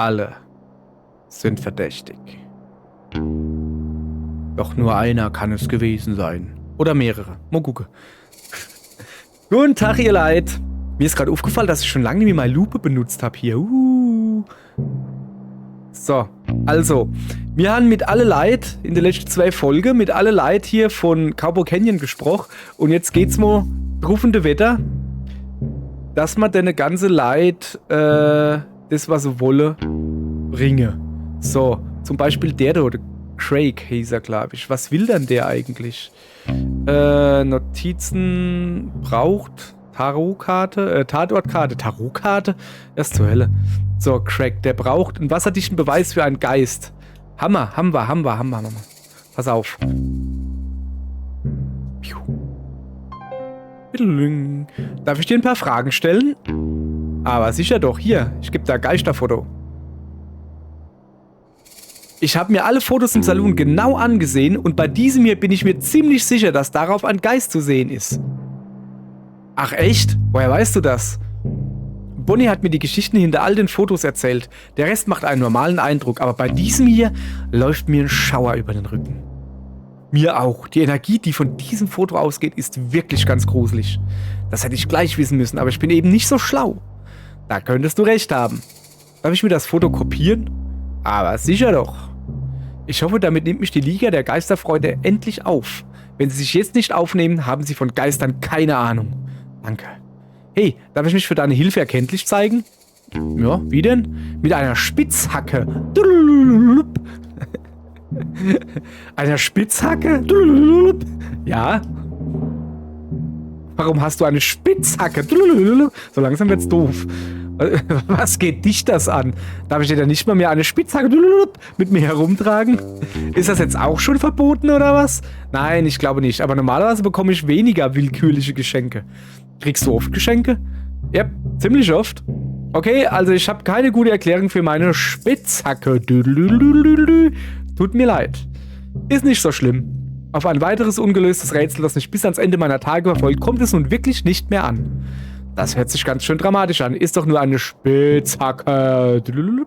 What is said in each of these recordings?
Alle sind verdächtig. Doch nur einer kann es gewesen sein. Oder mehrere. Mal gucken. Guten Tag, ihr Leid. Mir ist gerade aufgefallen, dass ich schon lange nicht mehr meine Lupe benutzt habe hier. So, also, wir haben mit alle Leid in den letzten 2 Folgen, mit alle Leid hier von Cowboy Canyon gesprochen. Und jetzt geht's mal rufende Wetter, dass man deine ganze Leid, das was sie wolle, bringe. So, zum Beispiel der da, der Craig hieß er, glaube ich. Was will denn der eigentlich? Notizen braucht Tarotkarte, Tatortkarte, Tarotkarte? Erst zur Hölle. So, Craig, der braucht einen wasserdichten Beweis für einen Geist. Hammer. Pass auf. Darf ich dir ein paar Fragen stellen? Aber sicher doch, hier, ich gebe da ein Geisterfoto. Ich habe mir alle Fotos im Salon genau angesehen und bei diesem hier bin ich mir ziemlich sicher, dass darauf ein Geist zu sehen ist. Ach echt? Woher weißt du das? Bonnie hat mir die Geschichten hinter all den Fotos erzählt. Der Rest macht einen normalen Eindruck, aber bei diesem hier läuft mir ein Schauer über den Rücken. Mir auch. Die Energie, die von diesem Foto ausgeht, ist wirklich ganz gruselig. Das hätte ich gleich wissen müssen, aber ich bin eben nicht so schlau. Da könntest du recht haben. Darf ich mir das Foto kopieren? Aber sicher doch. Ich hoffe, damit nimmt mich die Liga der Geisterfreude endlich auf. Wenn sie sich jetzt nicht aufnehmen, haben sie von Geistern keine Ahnung. Danke. Hey, darf ich mich für deine Hilfe erkenntlich zeigen? Ja, wie denn? Mit einer Spitzhacke. Einer Spitzhacke? Ja. Warum hast du eine Spitzhacke? So langsam wird's doof. Was geht dich das an? Darf ich dir dann nicht mal mehr eine Spitzhacke mit mir herumtragen? Ist das jetzt auch schon verboten oder was? Nein, ich glaube nicht. Aber normalerweise bekomme ich weniger willkürliche Geschenke. Kriegst du oft Geschenke? Ja, ziemlich oft. Okay, also ich habe keine gute Erklärung für meine Spitzhacke. Tut mir leid. Ist nicht so schlimm. Auf ein weiteres ungelöstes Rätsel, das mich bis ans Ende meiner Tage verfolgt, kommt es nun wirklich nicht mehr an. Das hört sich ganz schön dramatisch an. Ist doch nur eine Spitzhacke. Du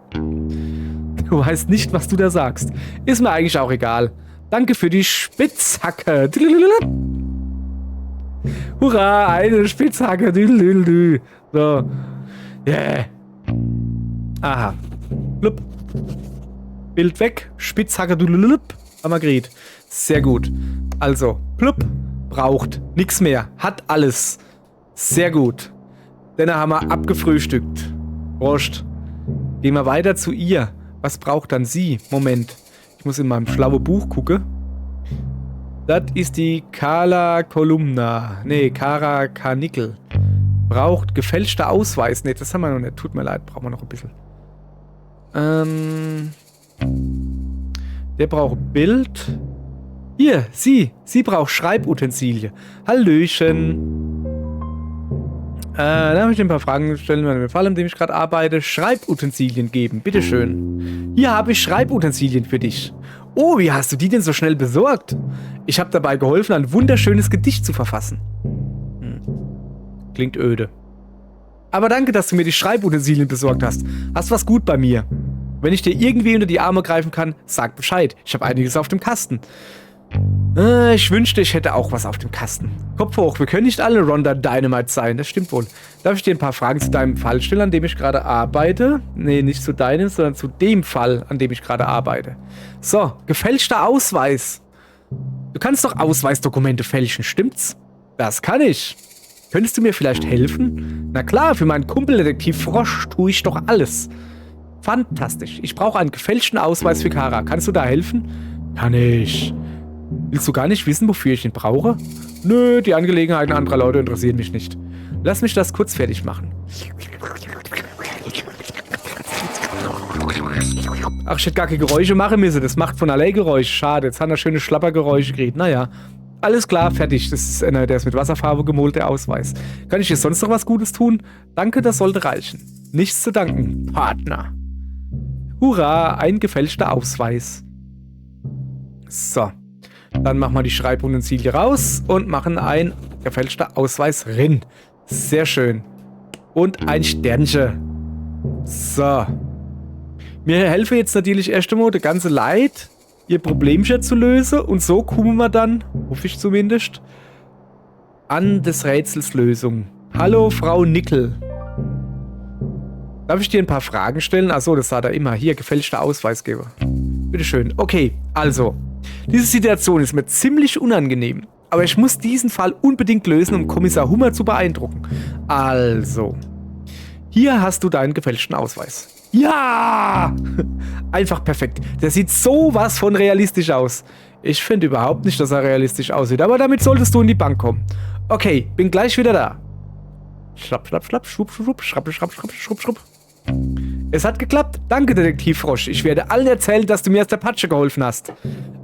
weißt nicht, was du da sagst. Ist mir eigentlich auch egal. Danke für die Spitzhacke. Hurra, eine Spitzhacke. So. Yeah. Aha. Blub. Bild weg. Spitzhacke. Amagrit. Sehr gut. Also, plupp. Braucht nichts mehr. Hat alles. Sehr gut. Denn haben wir abgefrühstückt. Prost. Gehen wir weiter zu ihr. Was braucht dann sie? Moment. Ich muss in meinem schlauen Buch gucken. Das ist die Kala Kolumna. Nee, Kara Karnickel. Braucht gefälschter Ausweis. Nee, das haben wir noch nicht. Tut mir leid, brauchen wir noch ein bisschen. Der braucht Bild. Hier, sie. Sie braucht Schreibutensilie. Hallöchen. Darf ich dir ein paar Fragen stellen, wenn mir Fall, an dem ich gerade arbeite? Schreibutensilien geben, bitteschön. Hier habe ich Schreibutensilien für dich. Oh, wie hast du die denn so schnell besorgt? Ich habe dabei geholfen, ein wunderschönes Gedicht zu verfassen. Klingt öde. Aber danke, dass du mir die Schreibutensilien besorgt hast. Hast was gut bei mir. Wenn ich dir irgendwie unter die Arme greifen kann, sag Bescheid. Ich habe einiges auf dem Kasten. Ich wünschte, ich hätte auch was auf dem Kasten. Kopf hoch, wir können nicht alle Rhonda Dynamite sein, das stimmt wohl. Darf ich dir ein paar Fragen zu deinem Fall stellen, an dem ich gerade arbeite? Nee, nicht zu deinem, sondern zu dem Fall, an dem ich gerade arbeite. So, gefälschter Ausweis. Du kannst doch Ausweisdokumente fälschen, stimmt's? Das kann ich. Könntest du mir vielleicht helfen? Na klar, für meinen Kumpeldetektiv Frosch tue ich doch alles. Fantastisch. Ich brauche einen gefälschten Ausweis für Kara. Kannst du da helfen? Kann ich. Willst du gar nicht wissen, wofür ich ihn brauche? Nö, die Angelegenheiten anderer Leute interessieren mich nicht. Lass mich das kurz fertig machen. Ach, ich hätte gar keine Geräusche machen müssen. Das macht von allein Geräusche. Schade, jetzt hat er schöne Schlappergeräusche gekriegt. Naja, alles klar, fertig. Das ist der ist mit Wasserfarbe gemalt, der Ausweis. Kann ich dir sonst noch was Gutes tun? Danke, das sollte reichen. Nichts zu danken, Partner. Hurra, ein gefälschter Ausweis. So. Dann machen wir die Schreibutensilie raus und machen ein gefälschter Ausweis rein. Sehr schön. Und ein Sternchen. So. Mir helfen jetzt natürlich erst einmal der ganze Leid, ihr Problemchen zu lösen. Und so kommen wir dann, hoffe ich zumindest, an des Rätsels Lösung. Hallo, Frau Nickel. Darf ich dir ein paar Fragen stellen? Achso, das sagt er immer. Hier, gefälschter Ausweisgeber. Bitteschön. Okay, also. Diese Situation ist mir ziemlich unangenehm. Aber ich muss diesen Fall unbedingt lösen, um Kommissar Hummer zu beeindrucken. Also. Hier hast du deinen gefälschten Ausweis. Ja! Einfach perfekt. Der sieht sowas von realistisch aus. Ich finde überhaupt nicht, dass er realistisch aussieht. Aber damit solltest du in die Bank kommen. Okay, bin gleich wieder da. Schrapp, schrapp, schrapp, schrupp, schrupp, schrapp, schrapp, schrapp, schrupp, schrupp. Es hat geklappt. Danke, Detektiv Frosch. Ich werde allen erzählen, dass du mir aus der Patsche geholfen hast.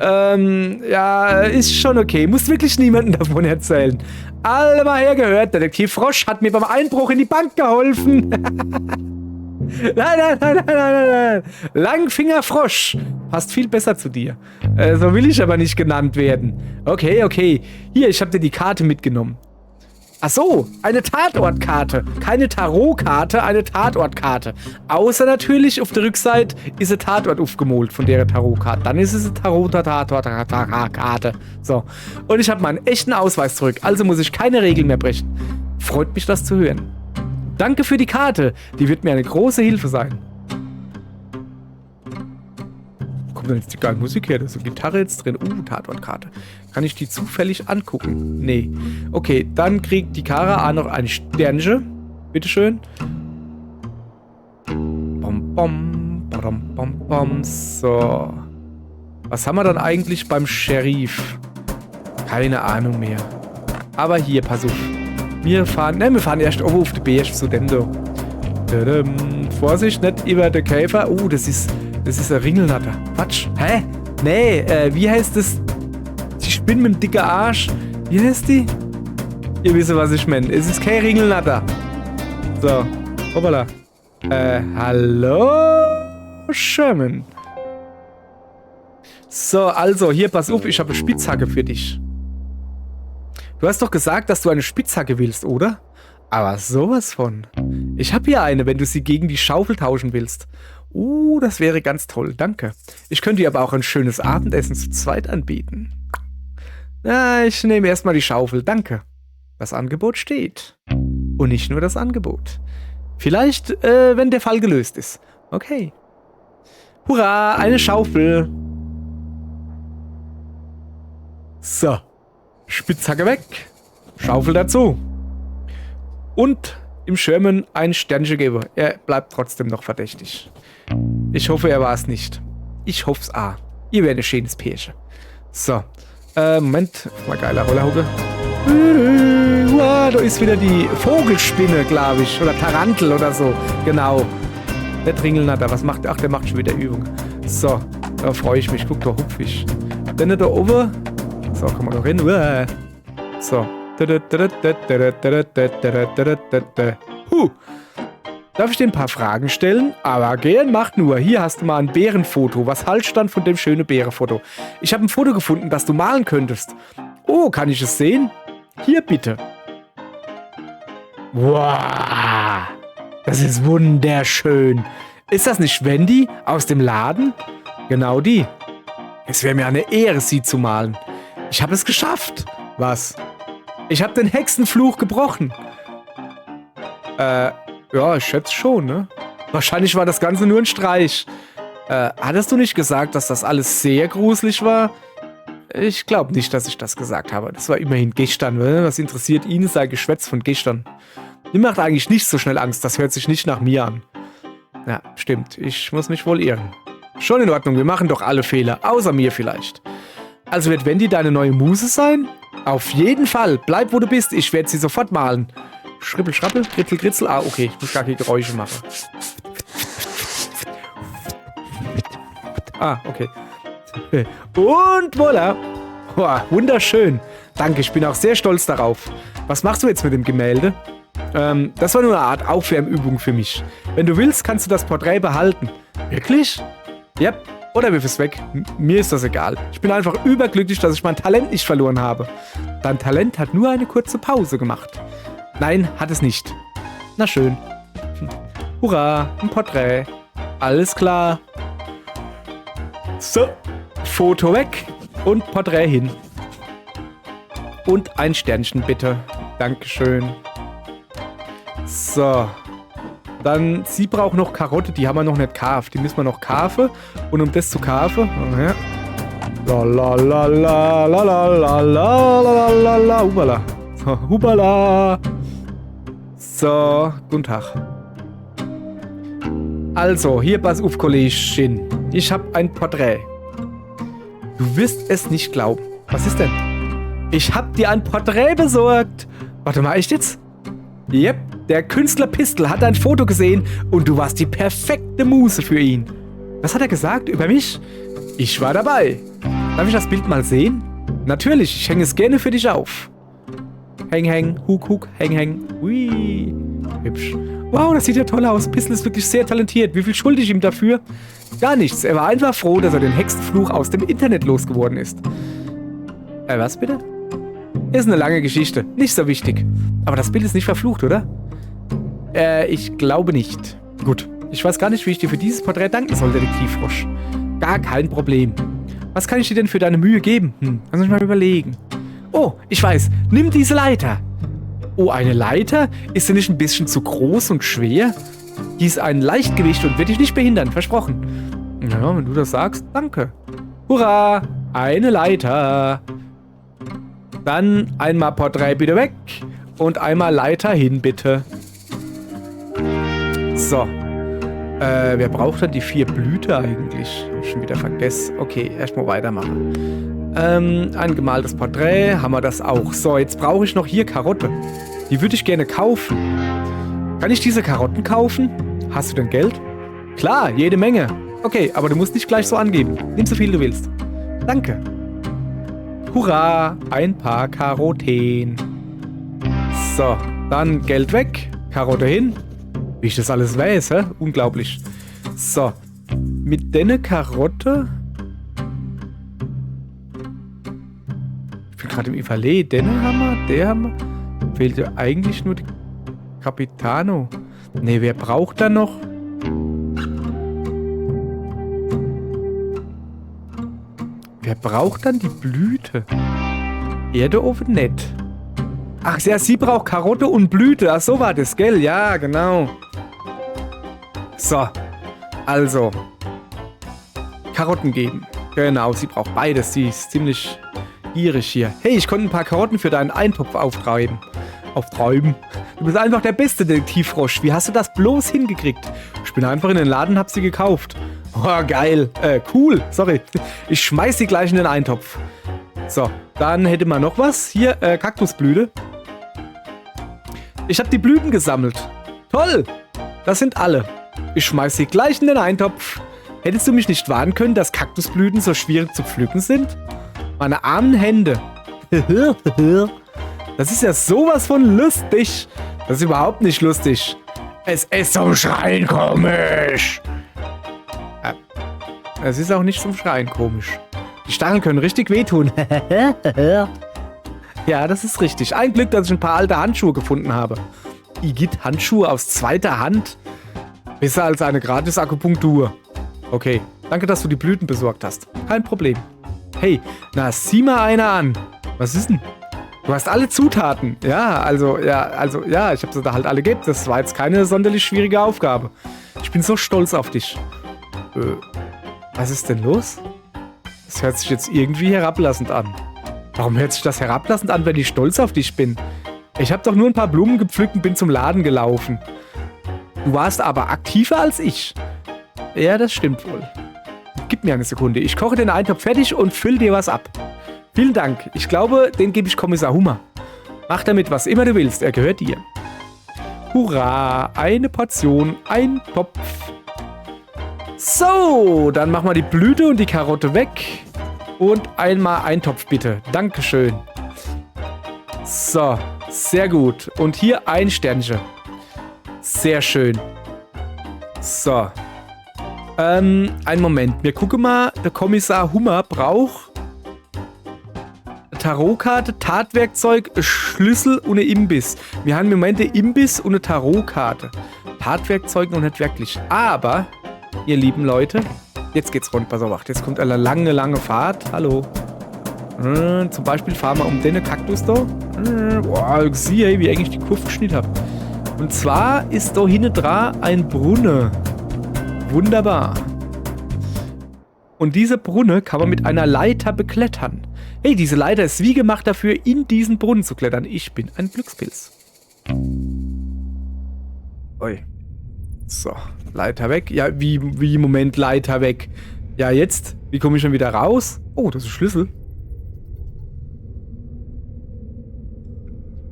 Ja, ist schon okay. Musst wirklich niemandem davon erzählen. Alle mal hergehört. Detektiv Frosch hat mir beim Einbruch in die Bank geholfen. Nein. Langfinger Frosch. Passt viel besser zu dir. So will ich aber nicht genannt werden. Okay. Hier, ich habe dir die Karte mitgenommen. Ach so, eine Tatortkarte. Keine Tarotkarte, eine Tatortkarte. Außer natürlich, auf der Rückseite ist ein Tatort aufgemalt von der Tarotkarte. Dann ist es eine Tarotkarte. So. Und ich habe meinen echten Ausweis zurück. Also muss ich keine Regeln mehr brechen. Freut mich, das zu hören. Danke für die Karte. Die wird mir eine große Hilfe sein. Kommt denn jetzt die geile Musik her? Da ist eine Gitarre jetzt drin. Tatortkarte. Kann ich die zufällig angucken? Nee. Okay, dann kriegt die Kara noch ein Sternchen. Bitteschön. So. Was haben wir dann eigentlich beim Sheriff? Keine Ahnung mehr. Aber hier, pass auf. Wir fahren erst oben auf den Berg zu dem da. Vorsicht, nicht über den Käfer. Das ist ein Ringelnatter. Quatsch. Hä? Nee, wie heißt das? Die Spinne mit dem dicken Arsch. Wie heißt die? Ihr wisst, was ich meine. Es ist kein Ringelnatter. So. Hoppala. Hallo? Sherman. So, also, hier, pass auf, ich habe eine Spitzhacke für dich. Du hast doch gesagt, dass du eine Spitzhacke willst, oder? Aber sowas von. Ich habe hier eine, wenn du sie gegen die Schaufel tauschen willst. Das wäre ganz toll, danke. Ich könnte dir aber auch ein schönes Abendessen zu zweit anbieten. Ich nehme erstmal die Schaufel, danke. Das Angebot steht. Und nicht nur das Angebot. Vielleicht, wenn der Fall gelöst ist. Okay. Hurra, eine Schaufel. So. Spitzhacke weg. Schaufel dazu. Und im Sherman ein Sternchen geben. Er bleibt trotzdem noch verdächtig. Ich hoffe, er war es nicht. Ich hoffe es auch. Ihr werdet ein schönes Pärchen. So. Moment. Mal geiler Rollerhucke. Da ist wieder die Vogelspinne, glaube ich. Oder Tarantel oder so. Genau. Der Ringelnatter. Was macht der? Ach, der macht schon wieder Übung. So. Da freue ich mich. Guck, da hupf ich. Dann da oben. So, komm mal da rein. So. Darf ich dir ein paar Fragen stellen? Aber gern, macht nur. Hier hast du mal ein Bärenfoto. Was haltst du dann von dem schönen Bärenfoto? Ich habe ein Foto gefunden, das du malen könntest. Oh, kann ich es sehen? Hier bitte. Wow, das ist wunderschön. Ist das nicht Wendy aus dem Laden? Genau die. Es wäre mir eine Ehre, sie zu malen. Ich habe es geschafft. Was? Ich habe den Hexenfluch gebrochen. Ja, ich schätze schon, ne? Wahrscheinlich war das Ganze nur ein Streich. Hattest du nicht gesagt, dass das alles sehr gruselig war? Ich glaube nicht, dass ich das gesagt habe. Das war immerhin gestern, ne? Was interessiert ihn, sein Geschwätz von gestern? Mir macht eigentlich nicht so schnell Angst, das hört sich nicht nach mir an. Ja, stimmt, ich muss mich wohl irren. Schon in Ordnung, wir machen doch alle Fehler, außer mir vielleicht. Also wird Wendy deine neue Muse sein? Auf jeden Fall, bleib wo du bist, ich werde sie sofort malen. Schrippel, schrappel, kritzel, kritzel. Okay, ich muss gar keine Geräusche machen. Okay. Und voilà. Boah, wunderschön. Danke, ich bin auch sehr stolz darauf. Was machst du jetzt mit dem Gemälde? Das war nur eine Art Aufwärmübung für mich. Wenn du willst, kannst du das Porträt behalten. Wirklich? Ja. Oder wirf es weg. Mir ist das egal. Ich bin einfach überglücklich, dass ich mein Talent nicht verloren habe. Dein Talent hat nur eine kurze Pause gemacht. Nein, hat es nicht. Na schön. Hurra, ein Porträt. Alles klar. So, Foto weg und Porträt hin. Und ein Sternchen bitte. Dankeschön. So. Dann, sie braucht noch Karotte, die haben wir noch nicht karft. Die müssen wir noch karfen. Und um das zu karfen, ja. La, hubala. So, hubala. So, guten Tag. Also, hier pass auf, Kollegin. Ich habe ein Porträt. Du wirst es nicht glauben. Was ist denn? Ich habe dir ein Porträt besorgt. Warte mal, echt jetzt? Yep, der Künstler Pistel hat ein Foto gesehen und du warst die perfekte Muse für ihn. Was hat er gesagt über mich? Ich war dabei. Darf ich das Bild mal sehen? Natürlich, ich hänge es gerne für dich auf. Häng, häng, huk, huk, häng, häng. Ui, hübsch. Wow, das sieht ja toll aus. Pistel ist wirklich sehr talentiert. Wie viel schulde ich ihm dafür? Gar nichts. Er war einfach froh, dass er den Hexenfluch aus dem Internet losgeworden ist. Was bitte? Ist eine lange Geschichte. Nicht so wichtig. Aber das Bild ist nicht verflucht, oder? Ich glaube nicht. Gut. Ich weiß gar nicht, wie ich dir für dieses Porträt danken soll, Detektivfrosch. Gar kein Problem. Was kann ich dir denn für deine Mühe geben? Lass mich mal überlegen. Oh, ich weiß. Nimm diese Leiter. Oh, eine Leiter? Ist sie nicht ein bisschen zu groß und schwer? Die ist ein Leichtgewicht und wird dich nicht behindern. Versprochen. Ja, wenn du das sagst, danke. Hurra! Eine Leiter. Dann einmal Porträt bitte weg und einmal Leiter hin, bitte. So. Wer braucht dann die 4 Blüte eigentlich? Hab ich schon wieder vergessen. Okay, erstmal weitermachen. Ein gemaltes Porträt, haben wir das auch. So, jetzt brauche ich noch hier Karotte. Die würde ich gerne kaufen. Kann ich diese Karotten kaufen? Hast du denn Geld? Klar, jede Menge. Okay, aber du musst nicht gleich so angeben. Nimm so viel du willst. Danke. Hurra, ein paar Karotten. So, dann Geld weg, Karotte hin. Wie ich das alles weiß, hä? Unglaublich. So, mit denne Karotte... Ich bin gerade im Ivalet. Denne haben wir, der haben wir. Fehlt ja eigentlich nur die Capitano. Ne, wer braucht da noch? Wer braucht dann die Blüte? Erdeofen nett. Ach ja, sie braucht Karotte und Blüte. Ach, so war das, gell? Ja, genau. So. Also. Karotten geben. Genau, sie braucht beides. Sie ist ziemlich gierig hier. Hey, ich konnte ein paar Karotten für deinen Eintopf auftreiben. Auftreiben? Du bist einfach der beste Detektivfrosch. Wie hast du das bloß hingekriegt? Ich bin einfach in den Laden, hab sie gekauft. Oh, geil. Cool. Sorry. Ich schmeiß sie gleich in den Eintopf. So, dann hätte man noch was. Hier, Kaktusblüte. Ich habe die Blüten gesammelt. Toll. Das sind alle. Ich schmeiß sie gleich in den Eintopf. Hättest du mich nicht warnen können, dass Kaktusblüten so schwierig zu pflücken sind? Meine armen Hände. Das ist ja sowas von lustig. Das ist überhaupt nicht lustig. Es ist zum Schreien komisch. Es ist auch nicht zum Schreien komisch. Die Stacheln können richtig wehtun. Ja, das ist richtig. Ein Glück, dass ich ein paar alte Handschuhe gefunden habe. Igitt, Handschuhe aus zweiter Hand? Besser als eine gratis Akupunktur. Okay, danke, dass du die Blüten besorgt hast. Kein Problem. Hey, na, sieh mal einer an. Was ist denn? Du hast alle Zutaten. Ja, ich habe sie da halt alle gegeben. Das war jetzt keine sonderlich schwierige Aufgabe. Ich bin so stolz auf dich. Was ist denn los? Das hört sich jetzt irgendwie herablassend an. Warum hört sich das herablassend an, wenn ich stolz auf dich bin? Ich habe doch nur ein paar Blumen gepflückt und bin zum Laden gelaufen. Du warst aber aktiver als ich. Ja, das stimmt wohl. Gib mir eine Sekunde. Ich koche den Eintopf fertig und füll dir was ab. Vielen Dank. Ich glaube, den gebe ich Kommissar Hummer. Mach damit, was immer du willst. Er gehört dir. Hurra! Eine Portion, ein Topf. So, dann machen wir die Blüte und die Karotte weg. Und einmal ein Topf, bitte. Dankeschön. So, sehr gut. Und hier ein Sternchen. Sehr schön. So. Einen Moment. Wir gucken mal. Der Kommissar Hummer braucht Tarotkarte, Tatwerkzeug, Schlüssel und eine Imbiss. Wir haben im Moment eine Imbiss und eine Tarotkarte. Tatwerkzeug noch nicht wirklich. Aber, ihr lieben Leute, Jetzt geht's rund, pass auf, jetzt kommt eine lange, lange Fahrt. Hallo. Zum Beispiel fahren wir um den Kaktus da. Boah, sieh, hey, wie eng ich die Kurve geschnitten habe. Und zwar ist da hinten dran ein Brunnen. Wunderbar. Und diese Brunnen kann man mit einer Leiter beklettern. Hey, diese Leiter ist wie gemacht dafür, in diesen Brunnen zu klettern. Ich bin ein Glückspilz. Ui. So, Leiter weg. Ja, wie Moment, Leiter weg. Ja, jetzt? Wie komme ich schon wieder raus? Oh, das ist ein Schlüssel.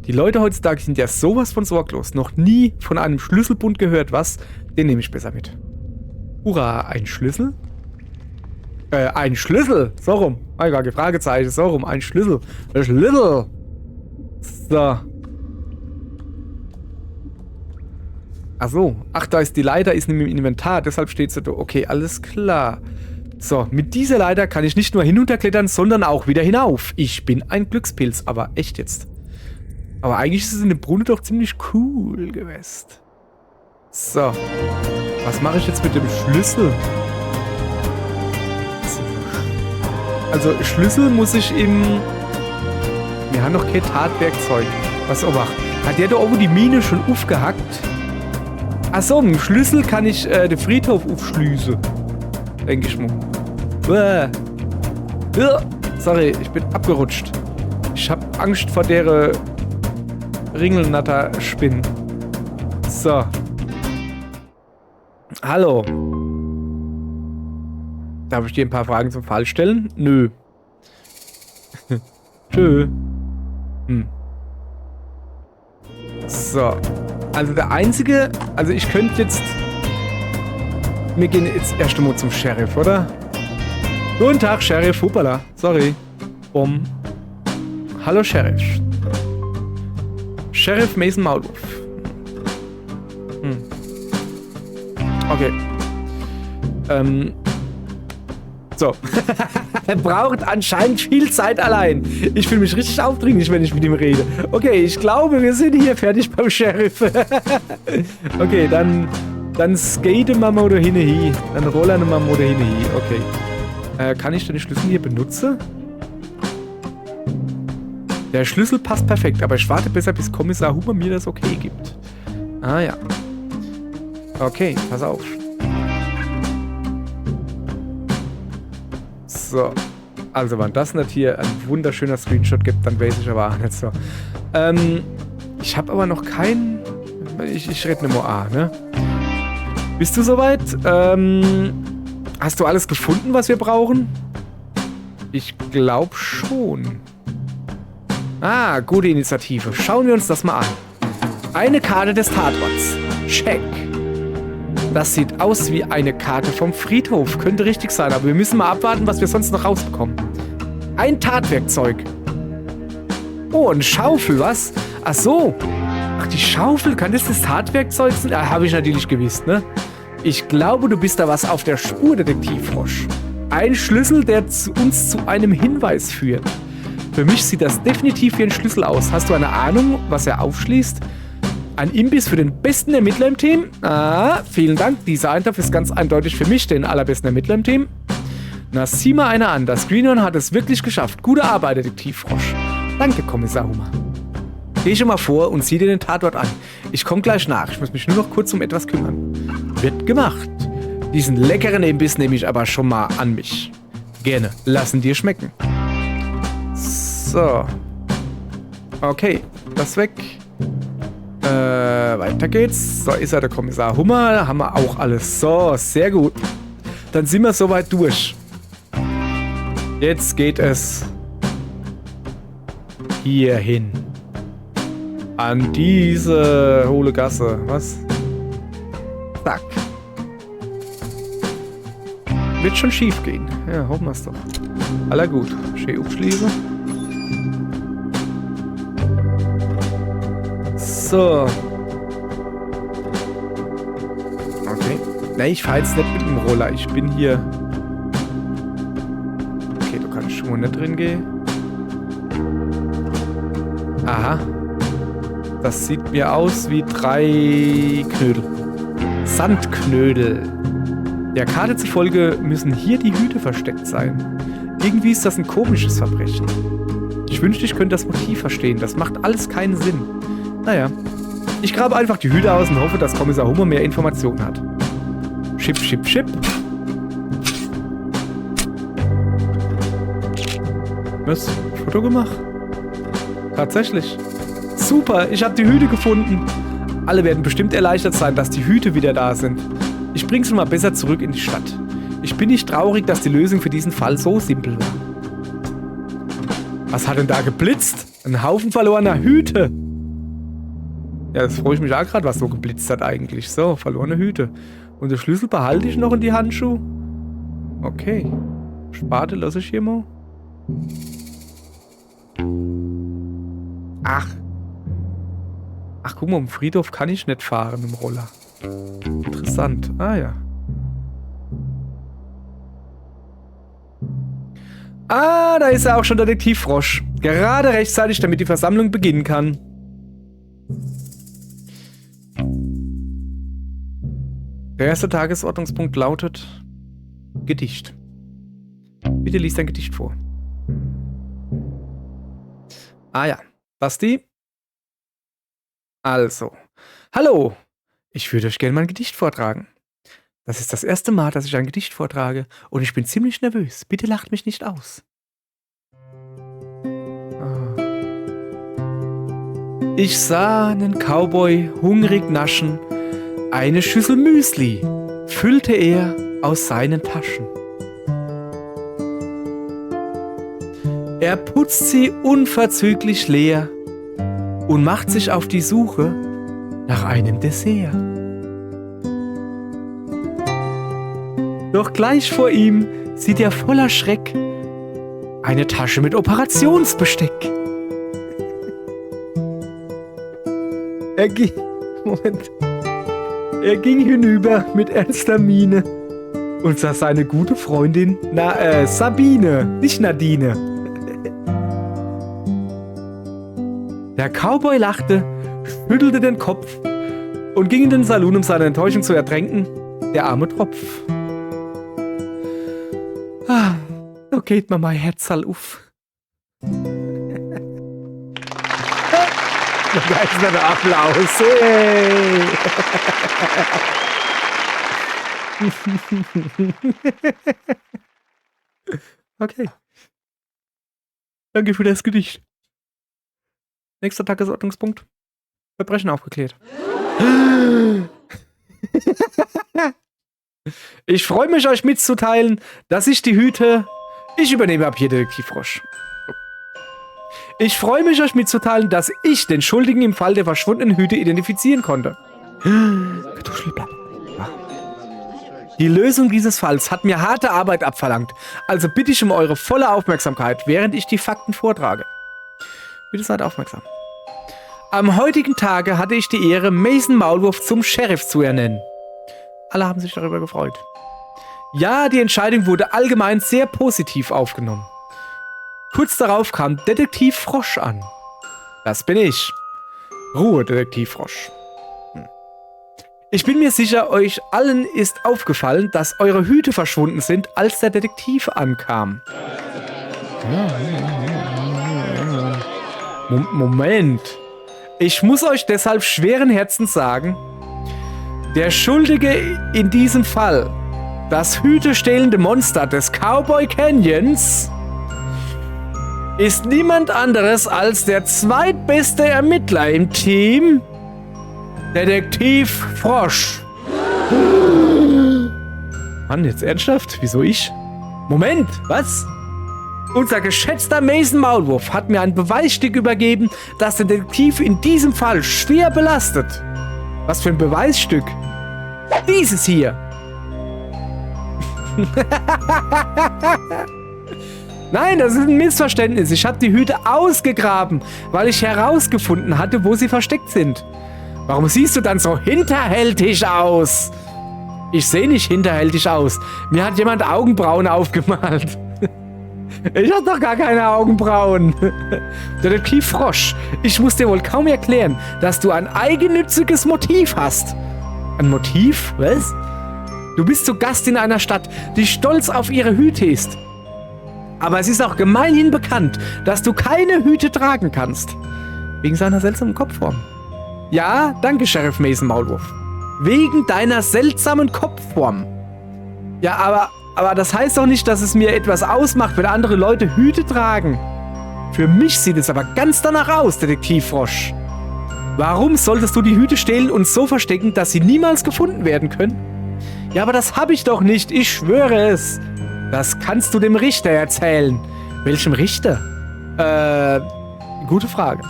Die Leute heutzutage sind ja sowas von sorglos. Noch nie von einem Schlüsselbund gehört, was? Den nehme ich besser mit. Hurra, ein Schlüssel? Ein Schlüssel! So rum. Fragezeichen, Fragezeichen, so rum. Ein Schlüssel. Ein Schlüssel! So. Ach so. Ach, da ist die Leiter, ist im Inventar, deshalb steht sie da. Okay, alles klar. So, mit dieser Leiter kann ich nicht nur hinunterklettern, sondern auch wieder hinauf. Ich bin ein Glückspilz, aber echt jetzt. Aber eigentlich ist es in dem Brunnen doch ziemlich cool gewesen. So. Was mache ich jetzt mit dem Schlüssel? Also, Schlüssel muss ich im... Wir haben noch kein Tatwerkzeug. Was obacht. Hat der da oben die Mine schon aufgehackt? Achso, mit dem Schlüssel kann ich den Friedhof aufschließen. Denke ich mal. Sorry, ich bin abgerutscht. Ich habe Angst vor der Ringelnatter-Spinnen. So. Hallo. Darf ich dir ein paar Fragen zum Fall stellen? Nö. Tschö. So. Also der einzige... Also ich könnte jetzt... Wir gehen jetzt erst einmal zum Sheriff, oder? Guten Tag, Sheriff. Hoppala. Sorry. Bumm. Hallo, Sheriff. Sheriff Mason Maulwurf. Okay. So. Er braucht anscheinend viel Zeit allein. Ich fühle mich richtig aufdringlich, wenn ich mit ihm rede. Okay, ich glaube, wir sind hier fertig beim Sheriff. Okay, dann skaten wir mal da hin. Dann rollen wir mal da hin. Okay. Kann ich den Schlüssel hier benutzen? Der Schlüssel passt perfekt, aber ich warte besser, bis Kommissar Huber mir das okay gibt. Ah ja. Okay, pass auf. So. Also, wenn das nicht hier ein wunderschöner Screenshot gibt, dann weiß ich aber auch nicht so. Ich habe aber noch keinen... Ich rede nicht mehr A, ne? Bist du soweit? Hast du alles gefunden, was wir brauchen? Ich glaube schon. Ah, gute Initiative. Schauen wir uns das mal an. Eine Karte des Tatorts. Check. Das sieht aus wie eine Karte vom Friedhof. Könnte richtig sein, aber wir müssen mal abwarten, was wir sonst noch rausbekommen. Ein Tatwerkzeug. Oh, eine Schaufel, was? Ach so. Ach, die Schaufel, kann das Tatwerkzeug sein? Ah, habe ich natürlich gewusst, ne? Ich glaube, du bist da was auf der Spur, Detektivfrosch. Ein Schlüssel, der uns zu einem Hinweis führt. Für mich sieht das definitiv wie ein Schlüssel aus. Hast du eine Ahnung, was er aufschließt? Ein Imbiss für den besten Ermittler im Team? Ah, vielen Dank. Dieser Eintopf ist ganz eindeutig für mich, den allerbesten Ermittler im Team. Na, sieh mal einer an. Das Greenhorn hat es wirklich geschafft. Gute Arbeit, Detektivfrosch. Danke, Kommissar Hummer. Geh schon mal vor und sieh dir den Tatort an. Ich komme gleich nach. Ich muss mich nur noch kurz um etwas kümmern. Wird gemacht. Diesen leckeren Imbiss nehme ich aber schon mal an mich. Gerne. Lassen dir schmecken. So. Okay. Das weg. Weiter geht's. So, ist er der Kommissar Hummer. Da haben wir auch alles. So, sehr gut. Dann sind wir soweit durch. Jetzt geht es hier hin. An diese hohle Gasse. Was? Zack. Wird schon schief gehen. Ja, hoffen wir es doch. Aller gut. Schön aufschließen. So. Okay. Ne, ich fahre jetzt nicht mit dem Roller. Ich bin hier... Okay, du kannst schon mal nicht drin gehen. Aha. Das sieht mir aus wie 3 Knödel. Sandknödel. Der Karte zufolge müssen hier die Hüte versteckt sein. Irgendwie ist das ein komisches Verbrechen. Ich wünschte, ich könnte das Motiv verstehen. Das macht alles keinen Sinn. Naja. Ich grabe einfach die Hüte aus und hoffe, dass Kommissar Hummer mehr Informationen hat. Chip, chip, chip. Was? Foto gemacht? Tatsächlich. Super, ich habe die Hüte gefunden. Alle werden bestimmt erleichtert sein, dass die Hüte wieder da sind. Ich bring's nun mal besser zurück in die Stadt. Ich bin nicht traurig, dass die Lösung für diesen Fall so simpel war. Was hat denn da geblitzt? Ein Haufen verlorener Hüte. Ja, das freue ich mich auch gerade, was so geblitzt hat eigentlich. So, verlorene Hüte. Und den Schlüssel behalte ich noch in die Handschuhe. Okay. Sparte lasse ich hier mal. Ach, guck mal, um Friedhof kann ich nicht fahren im Roller. Interessant. Ah ja. Ah, da ist ja auch schon Detektiv Frosch. Gerade rechtzeitig, damit die Versammlung beginnen kann. Der erste Tagesordnungspunkt lautet Gedicht. Bitte lies dein Gedicht vor. Ah ja. Basti? Also. Hallo. Ich würde euch gerne mein Gedicht vortragen. Das ist das erste Mal, dass ich ein Gedicht vortrage und ich bin ziemlich nervös. Bitte lacht mich nicht aus. Ich sah einen Cowboy hungrig naschen. Eine Schüssel Müsli füllte er aus seinen Taschen. Er putzt sie unverzüglich leer und macht sich auf die Suche nach einem Dessert. Doch gleich vor ihm sieht er voller Schreck eine Tasche mit Operationsbesteck. Er ging hinüber mit ernster Miene und sah seine gute Freundin, Sabine, nicht Nadine. Der Cowboy lachte, schüttelte den Kopf und ging in den Salon, um seine Enttäuschung zu ertränken. Der arme Tropf. Ah, so geht mir mein Herz all auf. Begeisterter Applaus. Hey. Okay. Danke für das Gedicht. Nächster Tagesordnungspunkt. Verbrechen aufgeklärt. Ich freue mich, euch mitzuteilen, dass ich die Hüte... Ich übernehme ab hier Detektiv Frosch. Ich freue mich, euch mitzuteilen, dass ich den Schuldigen im Fall der verschwundenen Hüte identifizieren konnte. Die Lösung dieses Falls hat mir harte Arbeit abverlangt, also bitte ich um eure volle Aufmerksamkeit, während ich die Fakten vortrage. Bitte seid aufmerksam. Am heutigen Tage hatte ich die Ehre, Mason Maulwurf zum Sheriff zu ernennen. Alle haben sich darüber gefreut. Ja, die Entscheidung wurde allgemein sehr positiv aufgenommen. Kurz darauf kam Detektiv Frosch an. Das bin ich. Ruhe, Detektiv Frosch. Ich bin mir sicher, euch allen ist aufgefallen, dass eure Hüte verschwunden sind, als der Detektiv ankam. Moment. Ich muss euch deshalb schweren Herzens sagen, der Schuldige in diesem Fall, das hütestehlende Monster des Cowboy Canyons, ist niemand anderes als der zweitbeste Ermittler im Team, Detektiv Frosch. Mann, jetzt ernsthaft? Wieso ich? Moment, was? Unser geschätzter Mason Maulwurf hat mir ein Beweisstück übergeben, das den Detektiv in diesem Fall schwer belastet. Was für ein Beweisstück? Dieses hier. Nein, das ist ein Missverständnis. Ich habe die Hüte ausgegraben, weil ich herausgefunden hatte, wo sie versteckt sind. Warum siehst du dann so hinterhältig aus? Ich sehe nicht hinterhältig aus. Mir hat jemand Augenbrauen aufgemalt. Ich habe doch gar keine Augenbrauen. Detektiv Frosch, ich muss dir wohl kaum erklären, dass du ein eigennütziges Motiv hast. Ein Motiv? Was? Du bist zu Gast in einer Stadt, die stolz auf ihre Hüte ist. Aber es ist auch gemeinhin bekannt, dass du keine Hüte tragen kannst. Wegen seiner seltsamen Kopfform. Ja, danke, Sheriff Mason Maulwurf. Wegen deiner seltsamen Kopfform. Ja, aber das heißt doch nicht, dass es mir etwas ausmacht, wenn andere Leute Hüte tragen. Für mich sieht es aber ganz danach aus, Detektiv Frosch. Warum solltest du die Hüte stehlen und so verstecken, dass sie niemals gefunden werden können? Ja, aber das habe ich doch nicht, ich schwöre es. Das kannst du dem Richter erzählen. Welchem Richter? Gute Frage.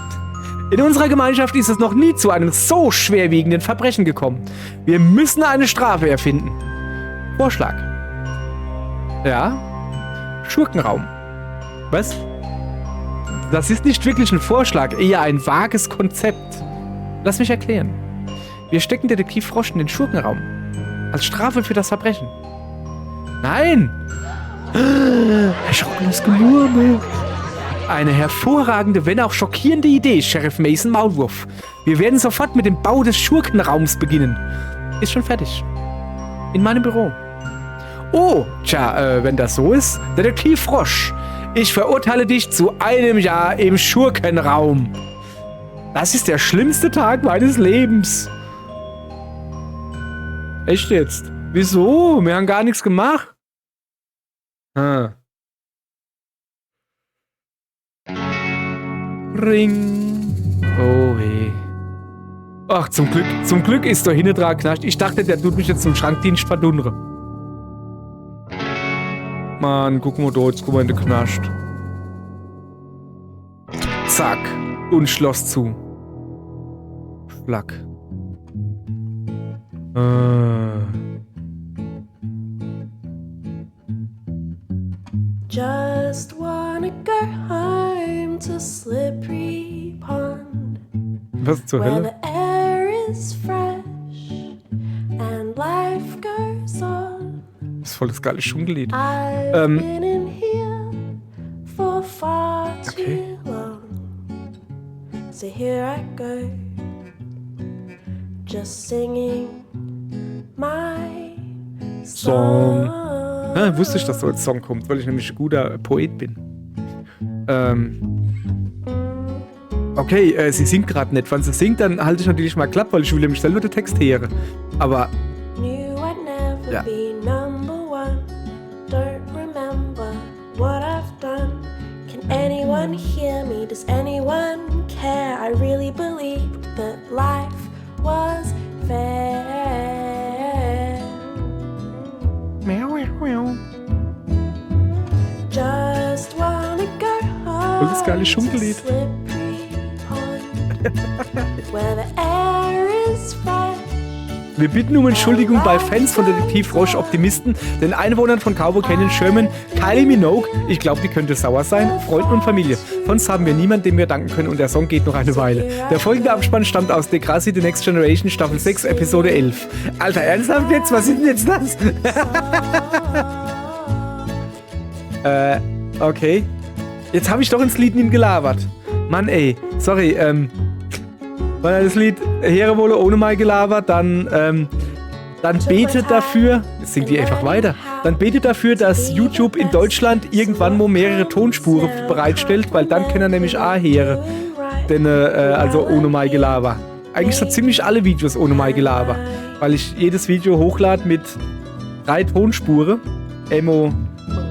In unserer Gemeinschaft ist es noch nie zu einem so schwerwiegenden Verbrechen gekommen. Wir müssen eine Strafe erfinden. Vorschlag. Ja. Schurkenraum. Was? Das ist nicht wirklich ein Vorschlag, eher ein vages Konzept. Lass mich erklären. Wir stecken Detektiv Frosch in den Schurkenraum. Als Strafe für das Verbrechen. Nein! Erschrockenes Gemurmel. Eine hervorragende, wenn auch schockierende Idee, Sheriff Mason Maulwurf. Wir werden sofort mit dem Bau des Schurkenraums beginnen. Ist schon fertig. In meinem Büro. Oh, tja, wenn das so ist, Detektiv Frosch. Ich verurteile dich zu 1 Jahr im Schurkenraum. Das ist der schlimmste Tag meines Lebens. Echt jetzt? Wieso? Wir haben gar nichts gemacht. Ring. Oh weh. Ach, zum Glück ist der hinten dran knascht. Ich dachte, der tut mich jetzt zum Schrankdienst verdundern. Mann, guck mal da, jetzt guck mal in den knascht. Zack. Und Schloss zu. Schlag. Just wanna go home to Slippery Pond. Was zur Where Hölle? the air is fresh and life goes on. Das ist voll das geile Dschungellied. I've been in here for far too long. So here I go, just singing my song. Ja, wusste ich, dass so ein Song kommt, weil ich nämlich ein guter Poet bin. Okay, sie singt gerade nicht. Wenn sie singt, dann halte ich natürlich mal klapp, weil ich will nämlich selber den Text hören. Aber ja. Be number one. Don't remember what I've done. Can anyone hear me? Does anyone care? I really believed that life was fair. Miau, miau, miau. Just wanna go home. Und das geile Dschungellied. to Slippery Pond, where the air is fresh. Wir bitten um Entschuldigung bei Fans von Detektiv Frosch Optimisten, den Einwohnern von Cowboy Canyon, Sherman, Kylie Minogue, ich glaube, die könnte sauer sein, Freunden und Familie. Sonst haben wir niemanden, dem wir danken können und der Song geht noch eine Weile. Der folgende Abspann stammt aus Degrassi The Next Generation, Staffel 6, Episode 11. Alter, ernsthaft jetzt? Was ist denn jetzt das? Okay. Jetzt habe ich doch ins Lied nicht gelabert. Mann, ey. Sorry, wenn er das Lied Heere wohle ohne mal gelabert, dann betet dafür, jetzt singt die einfach weiter, dann betet dafür, dass YouTube in Deutschland irgendwann mal mehrere Tonspuren bereitstellt, weil dann können er nämlich auch Heere, denn, also ohne mal Gelaber. Eigentlich so ziemlich alle Videos ohne mal Gelaber, weil ich jedes Video hochlade mit 3 Tonspuren, einmal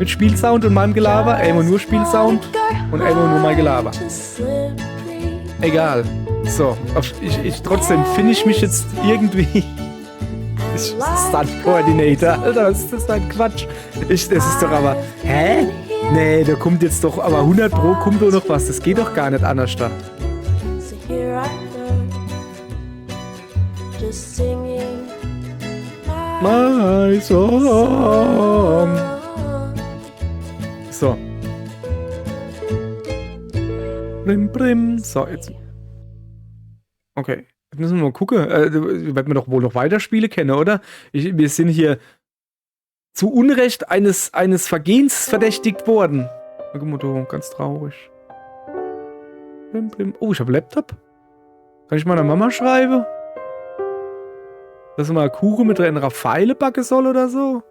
mit Spielsound und meinem Gelaber, einmal nur Spielsound und einmal nur mein Gelaber. Egal. So, trotzdem finde ich mich jetzt irgendwie. Stunt-Coordinator. Alter, was ist das für ein Quatsch? Das ist doch aber. Hä? Nee, da kommt jetzt doch. Aber 100 Pro kommt doch noch was. Das geht doch gar nicht anders da. My song. So. Brim, brim. So, jetzt. Okay. Jetzt müssen wir mal gucken. Werden wir doch wohl noch weiter Spiele kennen, oder? Wir sind hier zu Unrecht eines Vergehens verdächtigt worden. Guck mal, du, ganz traurig. Blim, blim. Oh, ich habe Laptop. Kann ich meiner Mama schreiben? Dass man Kuchen mit einer Pfeile backen soll oder so?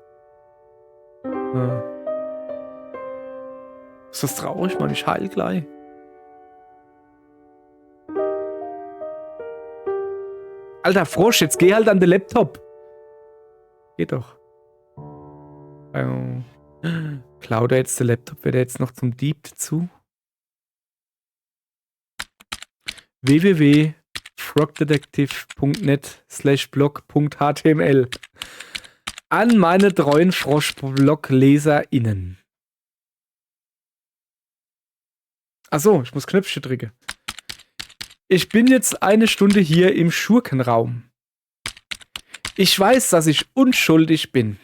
Ja. Ist das traurig, Mann? Ich heil gleich. Alter Frosch, jetzt geh halt an den Laptop. Geht doch. Klaut er jetzt den Laptop? Wird er jetzt noch zum Dieb dazu? www.frogdetective.net/blog.html An meine treuen Frosch-Blog-LeserInnen. Achso, ich muss Knöpfchen drücken. Ich bin jetzt eine Stunde hier im Schurkenraum. Ich weiß, dass ich unschuldig bin.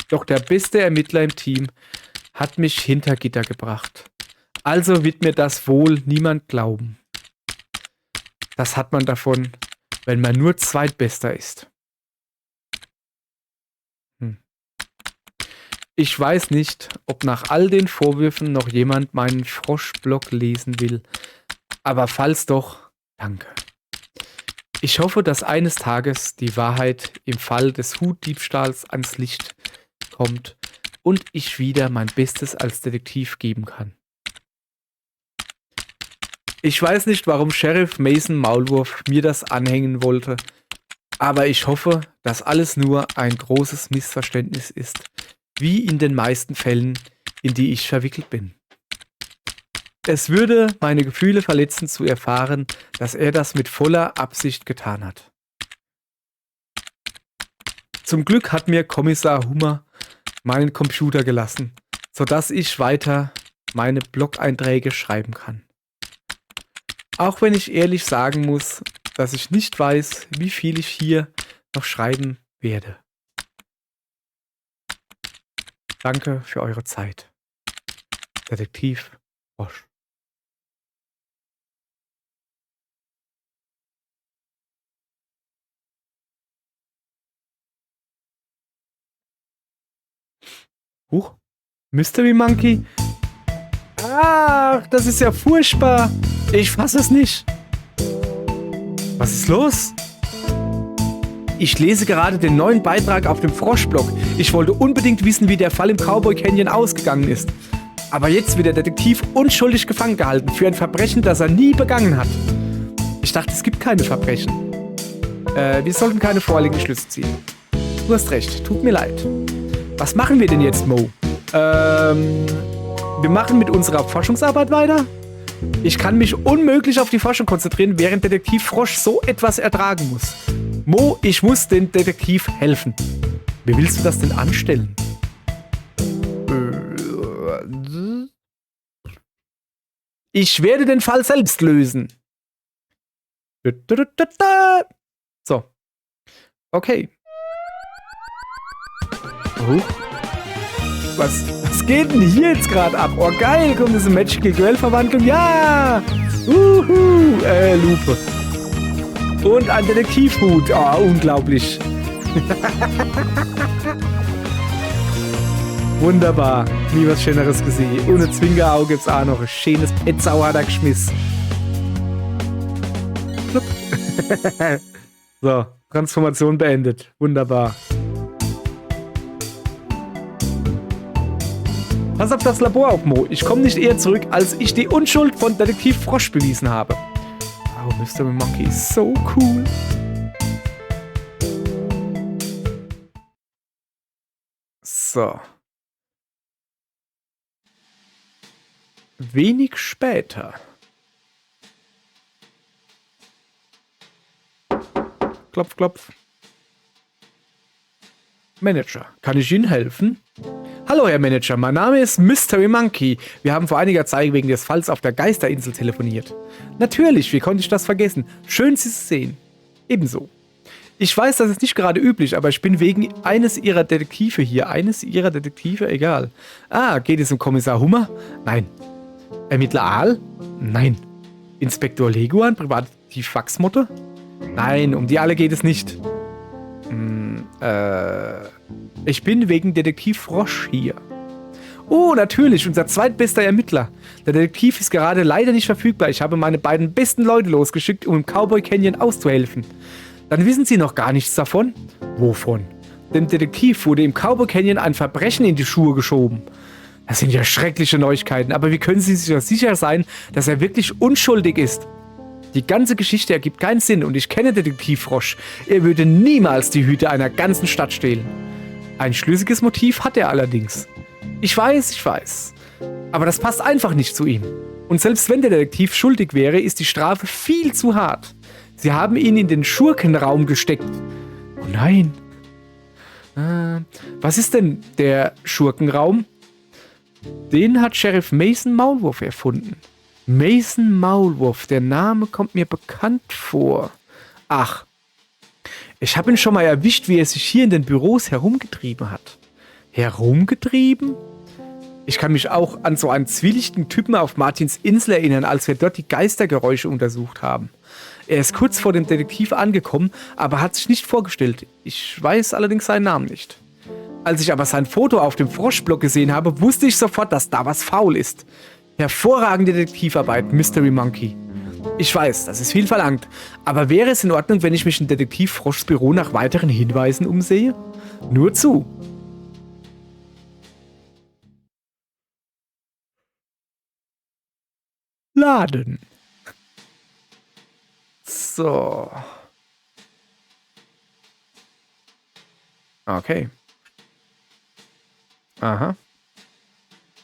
Doch der beste Ermittler im Team hat mich hinter Gitter gebracht. Also wird mir das wohl niemand glauben. Das hat man davon, wenn man nur Zweitbester ist. Ich weiß nicht, ob nach all den Vorwürfen noch jemand meinen Froschblog lesen will. Aber falls doch, danke. Ich hoffe, dass eines Tages die Wahrheit im Fall des Hutdiebstahls ans Licht kommt und ich wieder mein Bestes als Detektiv geben kann. Ich weiß nicht, warum Sheriff Mason Maulwurf mir das anhängen wollte, aber ich hoffe, dass alles nur ein großes Missverständnis ist, wie in den meisten Fällen, in die ich verwickelt bin. Es würde meine Gefühle verletzen zu erfahren, dass er das mit voller Absicht getan hat. Zum Glück hat mir Kommissar Hummer meinen Computer gelassen, sodass ich weiter meine Blog-Einträge schreiben kann. Auch wenn ich ehrlich sagen muss, dass ich nicht weiß, wie viel ich hier noch schreiben werde. Danke für eure Zeit. Detektiv Frosch. Huch, Mystery Monkey? Ach, das ist ja furchtbar. Ich fasse es nicht. Was ist los? Ich lese gerade den neuen Beitrag auf dem Froschblog. Ich wollte unbedingt wissen, wie der Fall im Cowboy Canyon ausgegangen ist. Aber jetzt wird der Detektiv unschuldig gefangen gehalten für ein Verbrechen, das er nie begangen hat. Ich dachte, es gibt keine Verbrechen. Wir sollten keine vorliegenden Schlüsse ziehen. Du hast recht, tut mir leid. Was machen wir denn jetzt, Mo? Wir machen mit unserer Forschungsarbeit weiter? Ich kann mich unmöglich auf die Forschung konzentrieren, während Detektiv Frosch so etwas ertragen muss. Mo, ich muss dem Detektiv helfen. Wie willst du das denn anstellen? Ich werde den Fall selbst lösen. So. Okay. Was geht denn hier jetzt gerade ab? Oh geil, kommt diese Magical Girl Verwandlung. Ja! Lupe. Und ein Detektivhut. Oh, unglaublich. Wunderbar. Nie was Schöneres gesehen. Ohne Zwingerauge gibt's auch noch ein schönes Petzau hat er geschmissen. So, Transformation beendet. Wunderbar. Pass auf das Labor auf, Mo. Ich komme nicht eher zurück, als ich die Unschuld von Detektiv Frosch bewiesen habe. Oh, Mystery Monkey ist so cool. So. Wenig später. Klopf, klopf. Manager, kann ich Ihnen helfen? Hallo, Herr Manager, mein Name ist Mystery Monkey. Wir haben vor einiger Zeit wegen des Falls auf der Geisterinsel telefoniert. Natürlich, wie konnte ich das vergessen? Schön, Sie zu sehen. Ebenso. Ich weiß, das ist nicht gerade üblich, aber ich bin wegen eines Ihrer Detektive hier. Eines Ihrer Detektive? Egal. Ah, geht es um Kommissar Hummer? Nein. Ermittler Aal? Nein. Inspektor Leguan? Privatdetektiv Wachsmotte? Nein, um die alle geht es nicht. Ich bin wegen Detektiv Frosch hier. Oh, natürlich, unser zweitbester Ermittler. Der Detektiv ist gerade leider nicht verfügbar. Ich habe meine beiden besten Leute losgeschickt, um im Cowboy Canyon auszuhelfen. Dann wissen Sie noch gar nichts davon. Wovon? Dem Detektiv wurde im Cowboy Canyon ein Verbrechen in die Schuhe geschoben. Das sind ja schreckliche Neuigkeiten, aber wie können Sie sich sicher sein, dass er wirklich unschuldig ist? Die ganze Geschichte ergibt keinen Sinn und ich kenne Detektiv Frosch. Er würde niemals die Hüte einer ganzen Stadt stehlen. Ein schlüssiges Motiv hat er allerdings. Ich weiß. Aber das passt einfach nicht zu ihm. Und selbst wenn der Detektiv schuldig wäre, ist die Strafe viel zu hart. Sie haben ihn in den Schurkenraum gesteckt. Oh nein. Was ist denn der Schurkenraum? Den hat Sheriff Mason Maulwurf erfunden. Mason Maulwurf, der Name kommt mir bekannt vor. Ach, ich habe ihn schon mal erwischt, wie er sich hier in den Büros herumgetrieben hat. Herumgetrieben? Ich kann mich auch an so einen zwielichtigen Typen auf Martins Insel erinnern, als wir dort die Geistergeräusche untersucht haben. Er ist kurz vor dem Detektiv angekommen, aber hat sich nicht vorgestellt. Ich weiß allerdings seinen Namen nicht. Als ich aber sein Foto auf dem Froschblock gesehen habe, wusste ich sofort, dass da was faul ist. Hervorragende Detektivarbeit, Mystery Monkey. Ich weiß, das ist viel verlangt, aber wäre es in Ordnung, wenn ich mich in Detektiv Froschs Büro nach weiteren Hinweisen umsehe? Nur zu. Laden. So. Okay. Aha.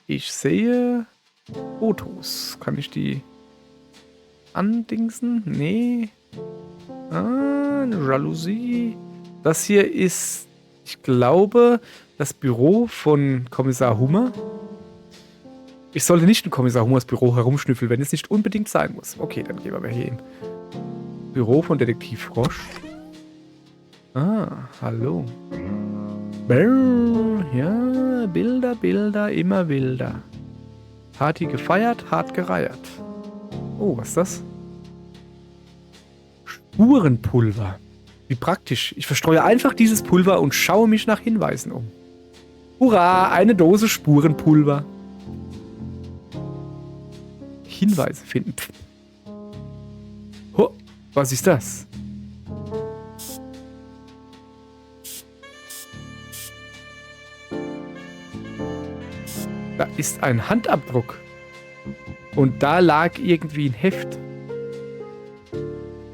Ich sehe Fotos. Kann ich die andingsen? Nee. Eine Jalousie. Das hier ist, ich glaube, das Büro von Kommissar Hummer. Ich sollte nicht in Kommissar Hummers Büro herumschnüffeln, wenn es nicht unbedingt sein muss. Okay, dann gehen wir mal hier im Büro von Detektiv Frosch. Ah, hallo. Ja, Bilder, immer wilder. Party gefeiert, hart gereiert. Oh, was ist das? Spurenpulver. Wie praktisch. Ich verstreue einfach dieses Pulver und schaue mich nach Hinweisen um. Hurra, eine Dose Spurenpulver. Hinweise finden. Oh, was ist das? Da ist ein Handabdruck. Und da lag irgendwie ein Heft.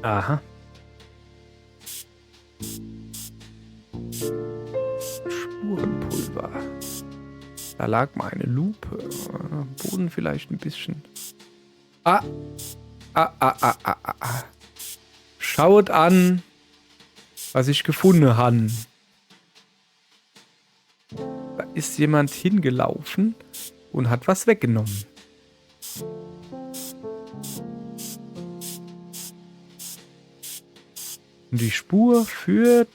Aha. Spurenpulver. Da lag mal eine Lupe. Boden vielleicht ein bisschen. Schaut an, was ich gefunden habe. Da ist jemand hingelaufen und hat was weggenommen. Und die Spur führt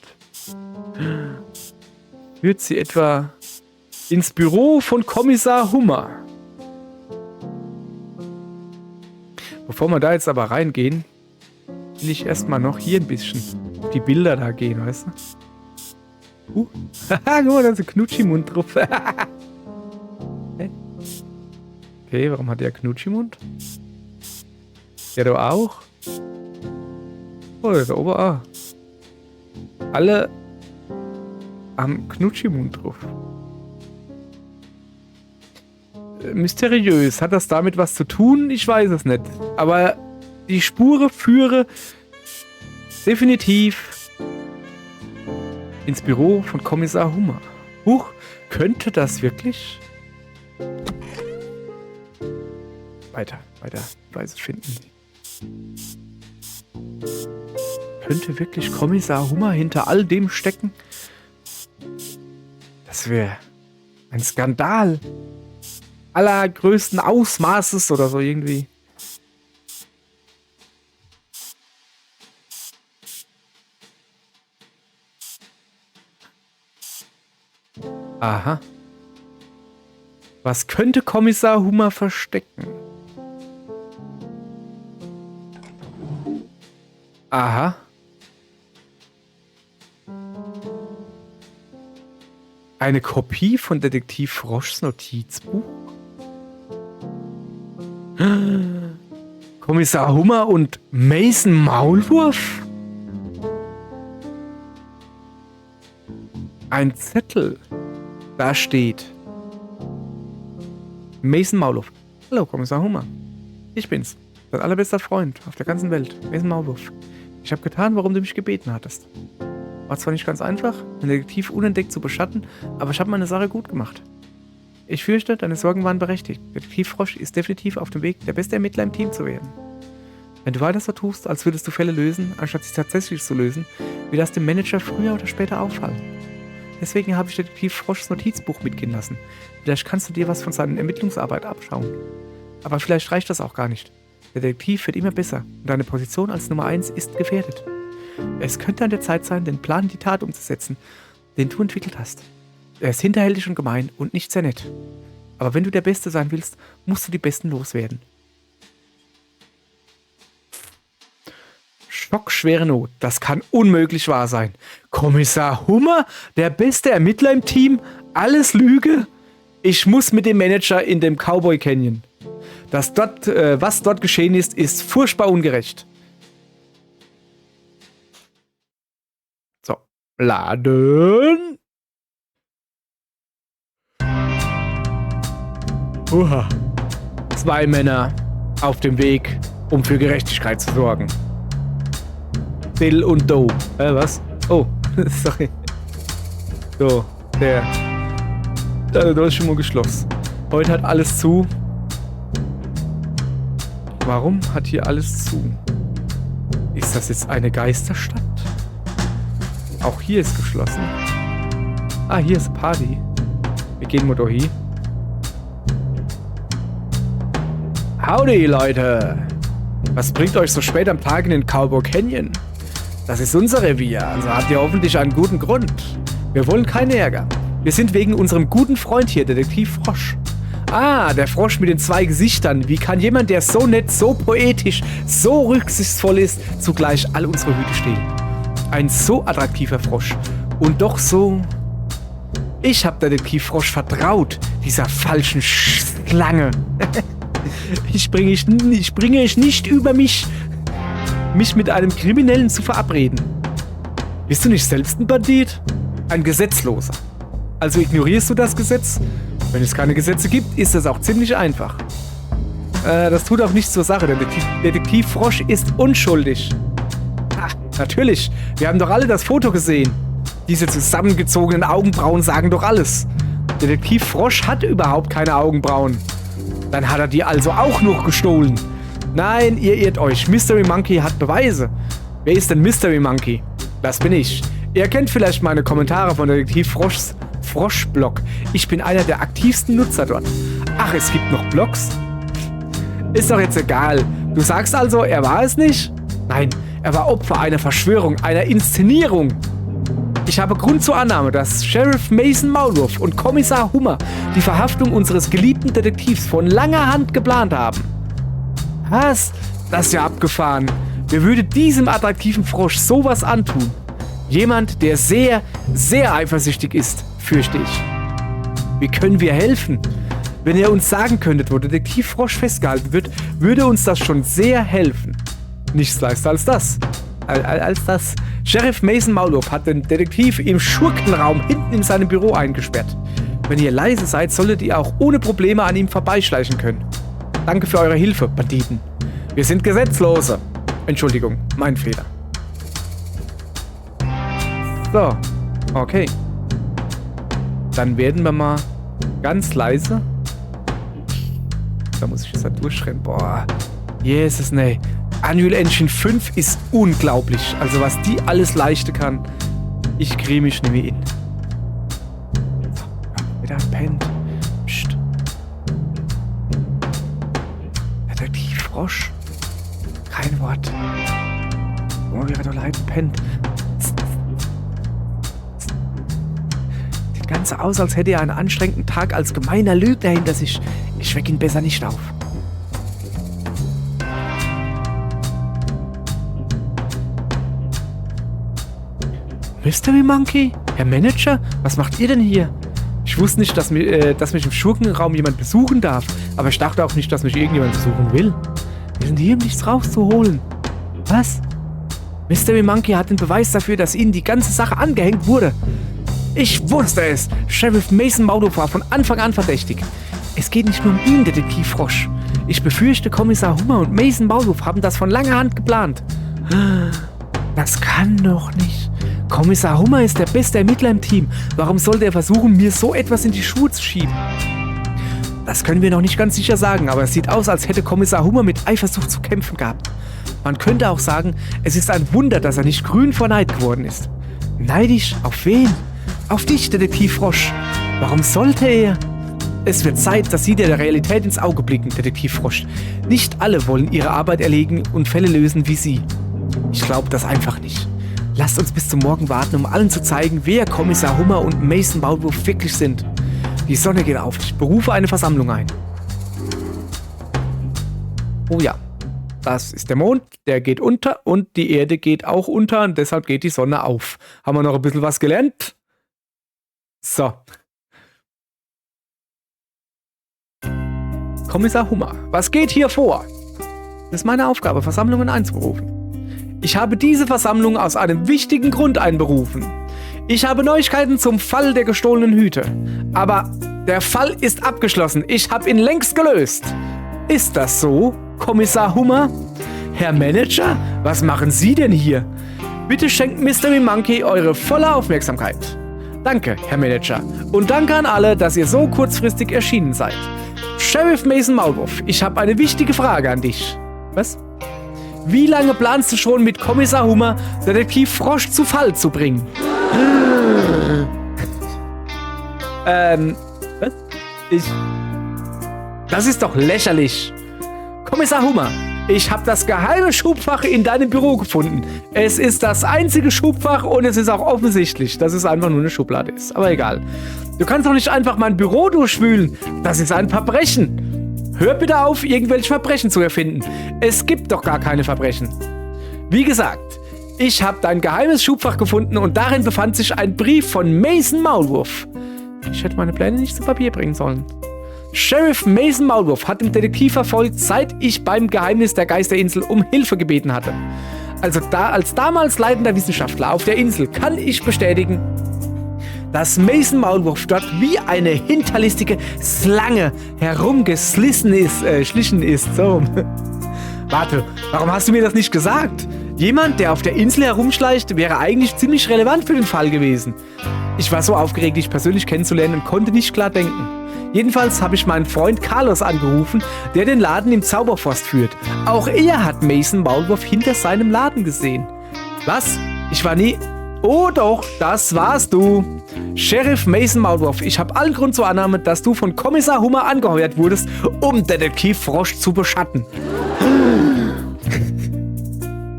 sie etwa ins Büro von Kommissar Hummer. Bevor wir da jetzt aber reingehen, will ich erstmal noch hier ein bisschen auf die Bilder da gehen, weißt du? Haha, guck mal, da ist ein Knutschi-Mund drauf. Okay, warum hat der Knutschi-Mund? Der da auch? Oh, der da oben auch. Alle haben Knutschi-Mund drauf. Mysteriös. Hat das damit was zu tun? Ich weiß es nicht. Aber die Spure führe definitiv ins Büro von Kommissar Hummer. Huch, könnte das wirklich? Weiter, Weise finden. Könnte wirklich Kommissar Hummer hinter all dem stecken? Das wäre ein Skandal allergrößten Ausmaßes oder so irgendwie. Aha. Was könnte Kommissar Hummer verstecken? Aha. Eine Kopie von Detektiv Froschs Notizbuch? Kommissar Hummer und Mason Maulwurf? Ein Zettel. Da steht: Mason Maulwurf. Hallo, Kommissar Hummer. Ich bin's. Dein allerbester Freund auf der ganzen Welt. Mason Maulwurf. Ich habe getan, worum du mich gebeten hattest. War zwar nicht ganz einfach, den Detektiv unentdeckt zu beschatten, aber ich habe meine Sache gut gemacht. Ich fürchte, deine Sorgen waren berechtigt. Detektiv Frosch ist definitiv auf dem Weg, der beste Ermittler im Team zu werden. Wenn du weiter so tust, als würdest du Fälle lösen, anstatt sie tatsächlich zu lösen, wird das dem Manager früher oder später auffallen. Deswegen habe ich Detektiv Froschs Notizbuch mitgehen lassen. Vielleicht kannst du dir was von seiner Ermittlungsarbeit abschauen. Aber vielleicht reicht das auch gar nicht. Der Detektiv wird immer besser und deine Position als Nummer 1 ist gefährdet. Es könnte an der Zeit sein, den Plan in die Tat umzusetzen, den du entwickelt hast. Er ist hinterhältig und gemein und nicht sehr nett. Aber wenn du der Beste sein willst, musst du die Besten loswerden. Schockschwere Not. Das kann unmöglich wahr sein. Kommissar Hummer, der beste Ermittler im Team? Alles Lüge? Ich muss mit dem Manager in dem Cowboy Canyon. Was dort geschehen ist, ist furchtbar ungerecht. So, laden. Uha. 2 Männer auf dem Weg, um für Gerechtigkeit zu sorgen. Bill und Doe. Was? Oh, sorry. So, der ist schon mal geschlossen. Heute hat alles zu. Warum hat hier alles zu? Ist das jetzt eine Geisterstadt? Auch hier ist geschlossen. Ah, hier ist Party. Wir gehen mal hier. Howdy, Leute! Was bringt euch so spät am Tag in den Cowboy Canyon? Das ist unser Revier, also habt ihr hoffentlich einen guten Grund. Wir wollen keinen Ärger. Wir sind wegen unserem guten Freund hier, Detektiv Frosch. Ah, der Frosch mit den 2 Gesichtern. Wie kann jemand, der so nett, so poetisch, so rücksichtsvoll ist, zugleich all unsere Hüte stehlen? Ein so attraktiver Frosch. Und doch so... Ich hab Detektiv Frosch vertraut, dieser falschen Schlange. Ich bringe es nicht über mich mit einem Kriminellen zu verabreden. Bist du nicht selbst ein Bandit? Ein Gesetzloser. Also ignorierst du das Gesetz? Wenn es keine Gesetze gibt, ist das auch ziemlich einfach. Das tut auch nichts zur Sache. Der Detektiv Frosch ist unschuldig. Ach, natürlich. Wir haben doch alle das Foto gesehen. Diese zusammengezogenen Augenbrauen sagen doch alles. Detektiv Frosch hat überhaupt keine Augenbrauen. Dann hat er die also auch noch gestohlen. Nein, ihr irrt euch. Mystery Monkey hat Beweise. Wer ist denn Mystery Monkey? Das bin ich. Ihr kennt vielleicht meine Kommentare von Detektiv Froschs Froschblog. Ich bin einer der aktivsten Nutzer dort. Ach, es gibt noch Blogs? Ist doch jetzt egal. Du sagst also, er war es nicht? Nein, er war Opfer einer Verschwörung, einer Inszenierung. Ich habe Grund zur Annahme, dass Sheriff Mason Maulwurf und Kommissar Hummer die Verhaftung unseres geliebten Detektivs von langer Hand geplant haben. Was? Das ist ja abgefahren. Wer würde diesem attraktiven Frosch sowas antun? Jemand, der sehr, sehr eifersüchtig ist, fürchte ich. Wie können wir helfen? Wenn ihr uns sagen könntet, wo Detektiv Frosch festgehalten wird, würde uns das schon sehr helfen. Nichts leichter als das. Sheriff Mason Maulwurf hat den Detektiv im Schurkenraum hinten in seinem Büro eingesperrt. Wenn ihr leise seid, solltet ihr auch ohne Probleme an ihm vorbeischleichen können. Danke für eure Hilfe, Banditen. Wir sind Gesetzlose. Entschuldigung, mein Fehler. So, okay. Dann werden wir mal ganz leise. Da muss ich jetzt da durchrennen. Boah, Jesus, nee. Unreal Engine 5 ist unglaublich. Also was die alles leisten kann. Ich kriege mich nicht mehr in. So, wieder pennt. Psst. Detektiv Frosch. Kein Wort. Oh, wie er da leid pennt. Sieht ganz so aus, als hätte er einen anstrengenden Tag als gemeiner Lügner hinter sich. Ich weck ihn besser nicht auf. Mystery Monkey? Herr Manager? Was macht ihr denn hier? Ich wusste nicht, dass mich im Schurkenraum jemand besuchen darf. Aber ich dachte auch nicht, dass mich irgendjemand besuchen will. Wir sind hier, um nichts rauszuholen. Was? Mystery Monkey hat den Beweis dafür, dass ihnen die ganze Sache angehängt wurde. Ich wusste es! Sheriff Mason Maulwurf war von Anfang an verdächtig. Es geht nicht nur um ihn, Detektiv Frosch. Ich befürchte, Kommissar Hummer und Mason Maulwurf haben das von langer Hand geplant. Das kann doch nicht. Kommissar Hummer ist der beste Ermittler im Team. Warum sollte er versuchen, mir so etwas in die Schuhe zu schieben? Das können wir noch nicht ganz sicher sagen, aber es sieht aus, als hätte Kommissar Hummer mit Eifersucht zu kämpfen gehabt. Man könnte auch sagen, es ist ein Wunder, dass er nicht grün vor Neid geworden ist. Neidisch? Auf wen? Auf dich, Detektiv Frosch. Warum sollte er? Es wird Zeit, dass Sie der Realität ins Auge blicken, Detektiv Frosch. Nicht alle wollen ihre Arbeit erledigen und Fälle lösen wie Sie. Ich glaube das einfach nicht. Lasst uns bis zum Morgen warten, um allen zu zeigen, wer Kommissar Hummer und Mason Maulwurf wirklich sind. Die Sonne geht auf. Ich berufe eine Versammlung ein. Oh ja, das ist der Mond. Der geht unter und die Erde geht auch unter und deshalb geht die Sonne auf. Haben wir noch ein bisschen was gelernt? So. Kommissar Hummer, was geht hier vor? Das ist meine Aufgabe, Versammlungen einzuberufen. Ich habe diese Versammlung aus einem wichtigen Grund einberufen. Ich habe Neuigkeiten zum Fall der gestohlenen Hüte. Aber der Fall ist abgeschlossen. Ich habe ihn längst gelöst. Ist das so, Kommissar Hummer? Herr Manager, was machen Sie denn hier? Bitte schenkt Mystery Monkey eure volle Aufmerksamkeit. Danke, Herr Manager. Und danke an alle, dass ihr so kurzfristig erschienen seid. Sheriff Mason Maulwurf, ich habe eine wichtige Frage an dich. Was? Wie lange planst du schon mit Kommissar Hummer Detektiv Frosch zu Fall zu bringen? Was? Das ist doch lächerlich. Kommissar Hummer, ich habe das geheime Schubfach in deinem Büro gefunden. Es ist das einzige Schubfach und es ist auch offensichtlich, dass es einfach nur eine Schublade ist. Aber egal. Du kannst doch nicht einfach mein Büro durchwühlen. Das ist ein Verbrechen. Hör bitte auf, irgendwelche Verbrechen zu erfinden. Es gibt doch gar keine Verbrechen. Wie gesagt, ich habe dein geheimes Schubfach gefunden und darin befand sich ein Brief von Mason Maulwurf. Ich hätte meine Pläne nicht zu Papier bringen sollen. Sheriff Mason Maulwurf hat den Detektiv verfolgt, seit ich beim Geheimnis der Geisterinsel um Hilfe gebeten hatte. Also als damals leitender Wissenschaftler auf der Insel kann ich bestätigen, dass Mason Maulwurf dort wie eine hinterlistige Schlange herumgeschlichen ist. So. Warte, warum hast du mir das nicht gesagt? Jemand, der auf der Insel herumschleicht, wäre eigentlich ziemlich relevant für den Fall gewesen. Ich war so aufgeregt, dich persönlich kennenzulernen und konnte nicht klar denken. Jedenfalls habe ich meinen Freund Carlos angerufen, der den Laden im Zauberforst führt. Auch er hat Mason Maulwurf hinter seinem Laden gesehen. Was? Ich war nie... Oh doch, das warst du. Sheriff Mason Maulwurf, ich habe allen Grund zur Annahme, dass du von Kommissar Hummer angeheuert wurdest, um Detektiv Frosch zu beschatten.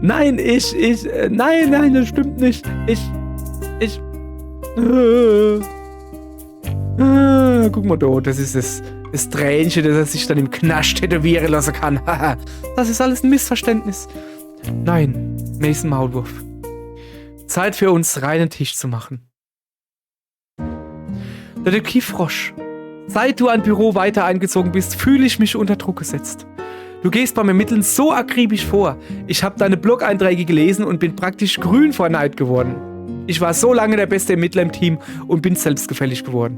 Nein, nein, das stimmt nicht. Guck mal da, das ist das Tränchen, das er sich dann im Knast tätowieren lassen kann. Das ist alles ein Missverständnis. Nein, Mason Maulwurf. Zeit für uns, reinen Tisch zu machen. Detektiv Frosch, seit du ein Büro weiter eingezogen bist, fühle ich mich unter Druck gesetzt. Du gehst beim Ermitteln so akribisch vor. Ich habe deine Blog-Einträge gelesen und bin praktisch grün vor Neid geworden. Ich war so lange der beste Ermittler im Team und bin selbstgefällig geworden.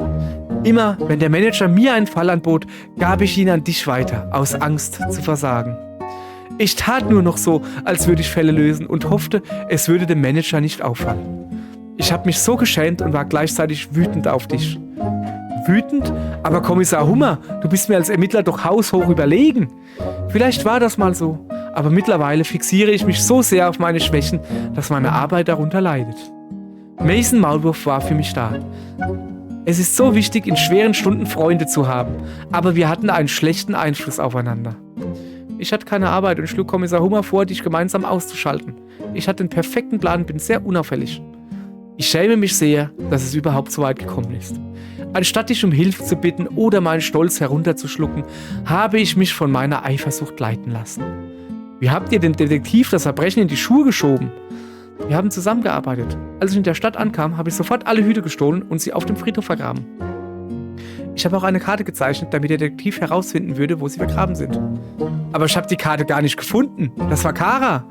Immer, wenn der Manager mir einen Fall anbot, gab ich ihn an dich weiter, aus Angst zu versagen. Ich tat nur noch so, als würde ich Fälle lösen und hoffte, es würde dem Manager nicht auffallen. Ich habe mich so geschämt und war gleichzeitig wütend auf dich. Wütend? Aber Kommissar Hummer, du bist mir als Ermittler doch haushoch überlegen. Vielleicht war das mal so, aber mittlerweile fixiere ich mich so sehr auf meine Schwächen, dass meine Arbeit darunter leidet. Mason Maulwurf war für mich da. Es ist so wichtig, in schweren Stunden Freunde zu haben, aber wir hatten einen schlechten Einfluss aufeinander. Ich hatte keine Arbeit und schlug Kommissar Hummer vor, dich gemeinsam auszuschalten. Ich hatte den perfekten Plan und bin sehr unauffällig. Ich schäme mich sehr, dass es überhaupt so weit gekommen ist. Anstatt dich um Hilfe zu bitten oder meinen Stolz herunterzuschlucken, habe ich mich von meiner Eifersucht leiten lassen. Wie habt ihr dem Detektiv das Verbrechen in die Schuhe geschoben? Wir haben zusammengearbeitet. Als ich in der Stadt ankam, habe ich sofort alle Hüte gestohlen und sie auf dem Friedhof vergraben. Ich habe auch eine Karte gezeichnet, damit der Detektiv herausfinden würde, wo sie vergraben sind. Aber ich habe die Karte gar nicht gefunden. Das war Kara.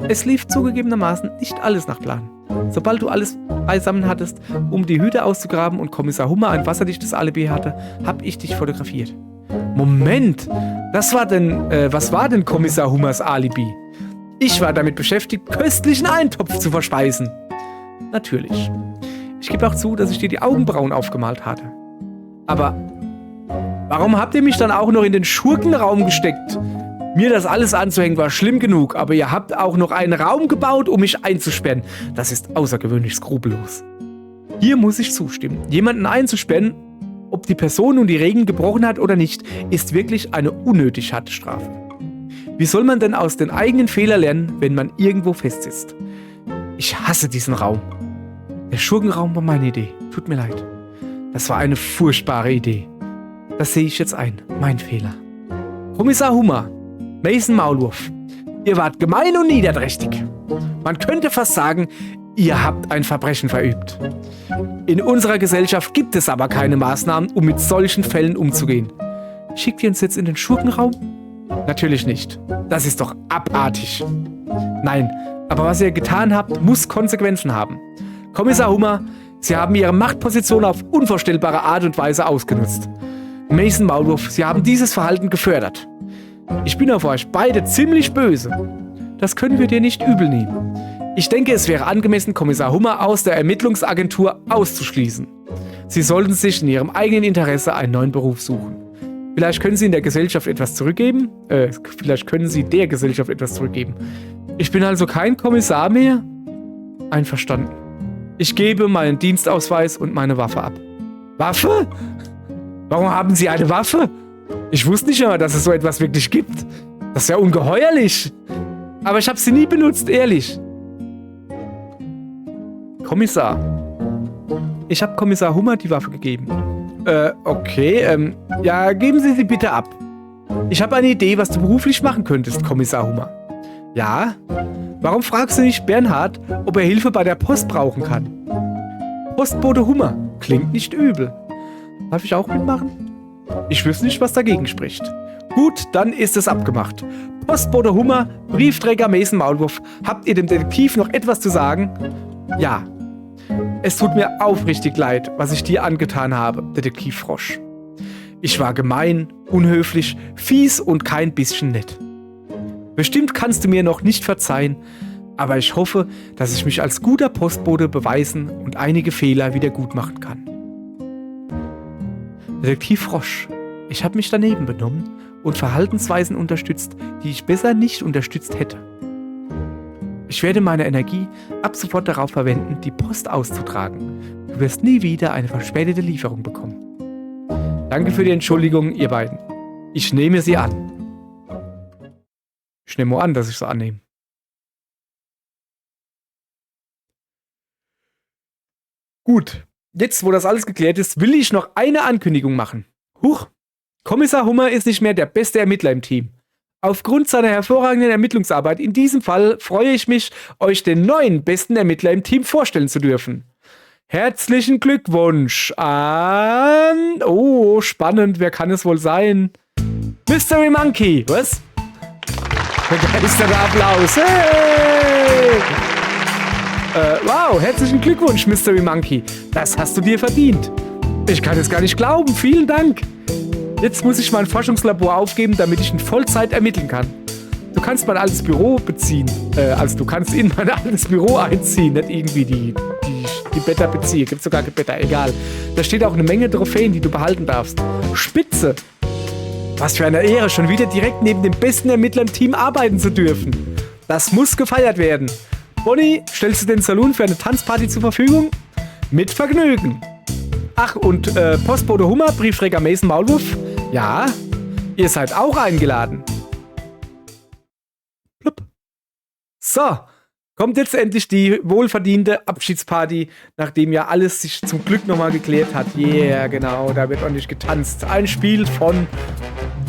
Es lief zugegebenermaßen nicht alles nach Plan. Sobald du alles beisammen hattest, um die Hüte auszugraben und Kommissar Hummer ein wasserdichtes Alibi hatte, hab ich dich fotografiert. Moment, was war denn Kommissar Hummers Alibi? Ich war damit beschäftigt, köstlichen Eintopf zu verspeisen. Natürlich. Ich gebe auch zu, dass ich dir die Augenbrauen aufgemalt hatte. Aber warum habt ihr mich dann auch noch in den Schurkenraum gesteckt? Mir das alles anzuhängen war schlimm genug, aber ihr habt auch noch einen Raum gebaut, um mich einzusperren. Das ist außergewöhnlich skrupellos. Hier muss ich zustimmen. Jemanden einzusperren, ob die Person nun die Regeln gebrochen hat oder nicht, ist wirklich eine unnötig harte Strafe. Wie soll man denn aus den eigenen Fehlern lernen, wenn man irgendwo festsitzt? Ich hasse diesen Raum. Der Schurkenraum war meine Idee. Tut mir leid. Das war eine furchtbare Idee. Das sehe ich jetzt ein. Mein Fehler. Kommissar Hummer, Mason Maulwurf, ihr wart gemein und niederträchtig. Man könnte fast sagen, ihr habt ein Verbrechen verübt. In unserer Gesellschaft gibt es aber keine Maßnahmen, um mit solchen Fällen umzugehen. Schickt ihr uns jetzt in den Schurkenraum? Natürlich nicht. Das ist doch abartig. Nein, aber was ihr getan habt, muss Konsequenzen haben. Kommissar Hummer, Sie haben Ihre Machtposition auf unvorstellbare Art und Weise ausgenutzt. Mason Maulwurf, Sie haben dieses Verhalten gefördert. Ich bin auf euch beide ziemlich böse. Das können wir dir nicht übel nehmen. Ich denke, es wäre angemessen, Kommissar Hummer aus der Ermittlungsagentur auszuschließen. Sie sollten sich in Ihrem eigenen Interesse einen neuen Beruf suchen. Vielleicht können Sie in der Gesellschaft etwas zurückgeben. Vielleicht können Sie der Gesellschaft etwas zurückgeben. Ich bin also kein Kommissar mehr? Einverstanden. Ich gebe meinen Dienstausweis und meine Waffe ab. Waffe? Warum haben Sie eine Waffe? Ich wusste nicht immer, dass es so etwas wirklich gibt. Das ist ja ungeheuerlich. Aber ich habe sie nie benutzt, ehrlich. Kommissar. Ich habe Kommissar Hummer die Waffe gegeben. Okay, ja, geben Sie sie bitte ab. Ich habe eine Idee, was du beruflich machen könntest, Kommissar Hummer. Ja? Warum fragst du nicht Bernhard, ob er Hilfe bei der Post brauchen kann? Postbote Hummer. Klingt nicht übel. Darf ich auch mitmachen? Ich wüsste nicht, was dagegen spricht. Gut, dann ist es abgemacht. Postbote Hummer, Briefträger Mason Maulwurf. Habt ihr dem Detektiv noch etwas zu sagen? Ja. Es tut mir aufrichtig leid, was ich dir angetan habe, Detektiv Frosch. Ich war gemein, unhöflich, fies und kein bisschen nett. Bestimmt kannst du mir noch nicht verzeihen, aber ich hoffe, dass ich mich als guter Postbote beweisen und einige Fehler wieder gut machen kann. Detektiv Frosch, ich habe mich daneben benommen und Verhaltensweisen unterstützt, die ich besser nicht unterstützt hätte. Ich werde meine Energie ab sofort darauf verwenden, die Post auszutragen. Du wirst nie wieder eine verspätete Lieferung bekommen. Danke für die Entschuldigung, ihr beiden. Ich nehme sie an. Ich nehme an, dass ich sie annehme. Gut, jetzt wo das alles geklärt ist, will ich noch eine Ankündigung machen. Huch, Kommissar Hummer ist nicht mehr der beste Ermittler im Team. Aufgrund seiner hervorragenden Ermittlungsarbeit in diesem Fall freue ich mich, euch den neuen besten Ermittler im Team vorstellen zu dürfen. Herzlichen Glückwunsch an... Oh, spannend, wer kann es wohl sein? Mystery Monkey, was? Begeisterter Applaus, hey! Wow, herzlichen Glückwunsch, Mystery Monkey. Das hast du dir verdient. Ich kann es gar nicht glauben, vielen Dank. Jetzt muss ich mein Forschungslabor aufgeben, damit ich in Vollzeit ermitteln kann. Du kannst mein altes Büro beziehen. Also du kannst in mein altes Büro einziehen, nicht irgendwie die Better beziehe. Gibt sogar Better, egal. Da steht auch eine Menge Trophäen, die du behalten darfst. Spitze! Was für eine Ehre, schon wieder direkt neben dem besten Ermittler im Team arbeiten zu dürfen. Das muss gefeiert werden. Bonnie, stellst du den Saloon für eine Tanzparty zur Verfügung? Mit Vergnügen. Ach, und Postbote Hummer, Briefträger Mason Maulwurf? Ja, ihr seid auch eingeladen. Plupp. So, kommt jetzt endlich die wohlverdiente Abschiedsparty, nachdem ja alles sich zum Glück nochmal geklärt hat. Yeah, genau, da wird ordentlich getanzt. Ein Spiel von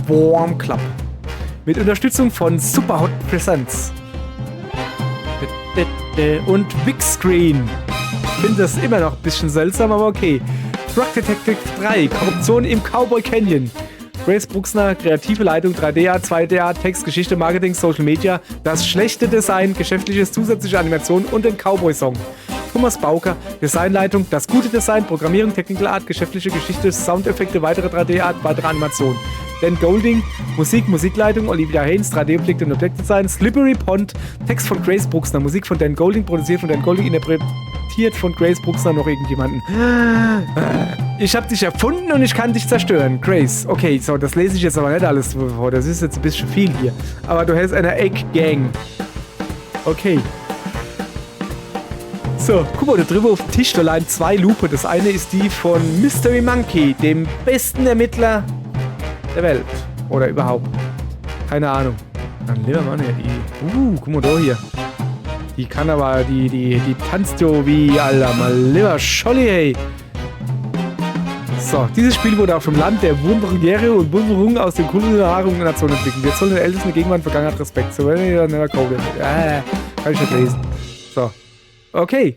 Warm Club. Mit Unterstützung von Superhot Presents. Und Big Screen. Ich finde das immer noch ein bisschen seltsam, aber okay. Drug Detective 3, Korruption im Cowboy Canyon. Grace Bruxner, kreative Leitung, 3D-Art, 2D-Art, Text, Geschichte, Marketing, Social Media, das schlechte Design, geschäftliches, zusätzliche Animation und den Cowboy-Song. Thomas Bauker, Designleitung, das gute Design, Programmierung, Technical Art, geschäftliche Geschichte, Soundeffekte, weitere 3D-Art, weitere Animation. Dan Golding, Musik, Musikleitung, Olivia Haynes, 3D-Objekte und Objektdesign, Slippery Pond, Text von Grace Bruxner, Musik von Dan Golding, produziert von Dan Golding, interpretiert von Grace Bruxner noch irgendjemanden. Ich hab dich erfunden und ich kann dich zerstören. Grace, okay, so, das lese ich jetzt aber nicht alles vor, das ist jetzt ein bisschen viel hier. Aber du hast eine Egg-Gang. Okay. So, guck mal, da drüber auf dem Tisch, da liegen 2 Lupe. Das eine ist die von Mystery Monkey, dem besten Ermittler der Welt. Oder überhaupt. Keine Ahnung. Dann lieber Mann, ja, die. Guck mal da hier. Die kann aber, die tanzt so wie, Alter, mal lieber Scholli, hey. So, dieses Spiel wurde auf dem Land der Wurmbarriere und Wurmbarung aus den Kulturnahrungen der Nation entwickelt. Jetzt soll den Ältesten der Gegenwart Vergangenheit Respekt. So, wenn ihr dann never code. Kann ich nicht lesen. So. Okay.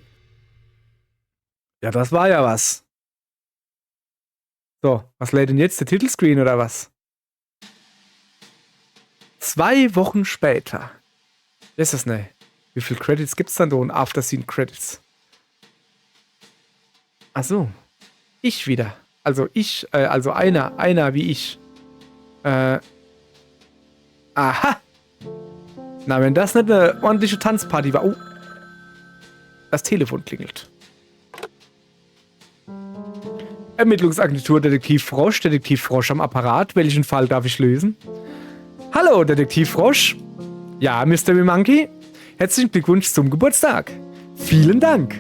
Ja, das war ja was. So, was lädt denn jetzt? Der Titelscreen oder was? 2 Wochen später. Ist das ne? Wie viele Credits gibt's dann da und After Scene Credits? Ach so. Ich wieder. Also ich, also einer wie ich. Aha. Na, wenn das nicht eine ordentliche Tanzparty war. Oh. Das Telefon klingelt. Ermittlungsagentur Detektiv Frosch am Apparat. Welchen Fall darf ich lösen? Hallo, Detektiv Frosch. Ja, Mystery Monkey. Herzlichen Glückwunsch zum Geburtstag. Vielen Dank.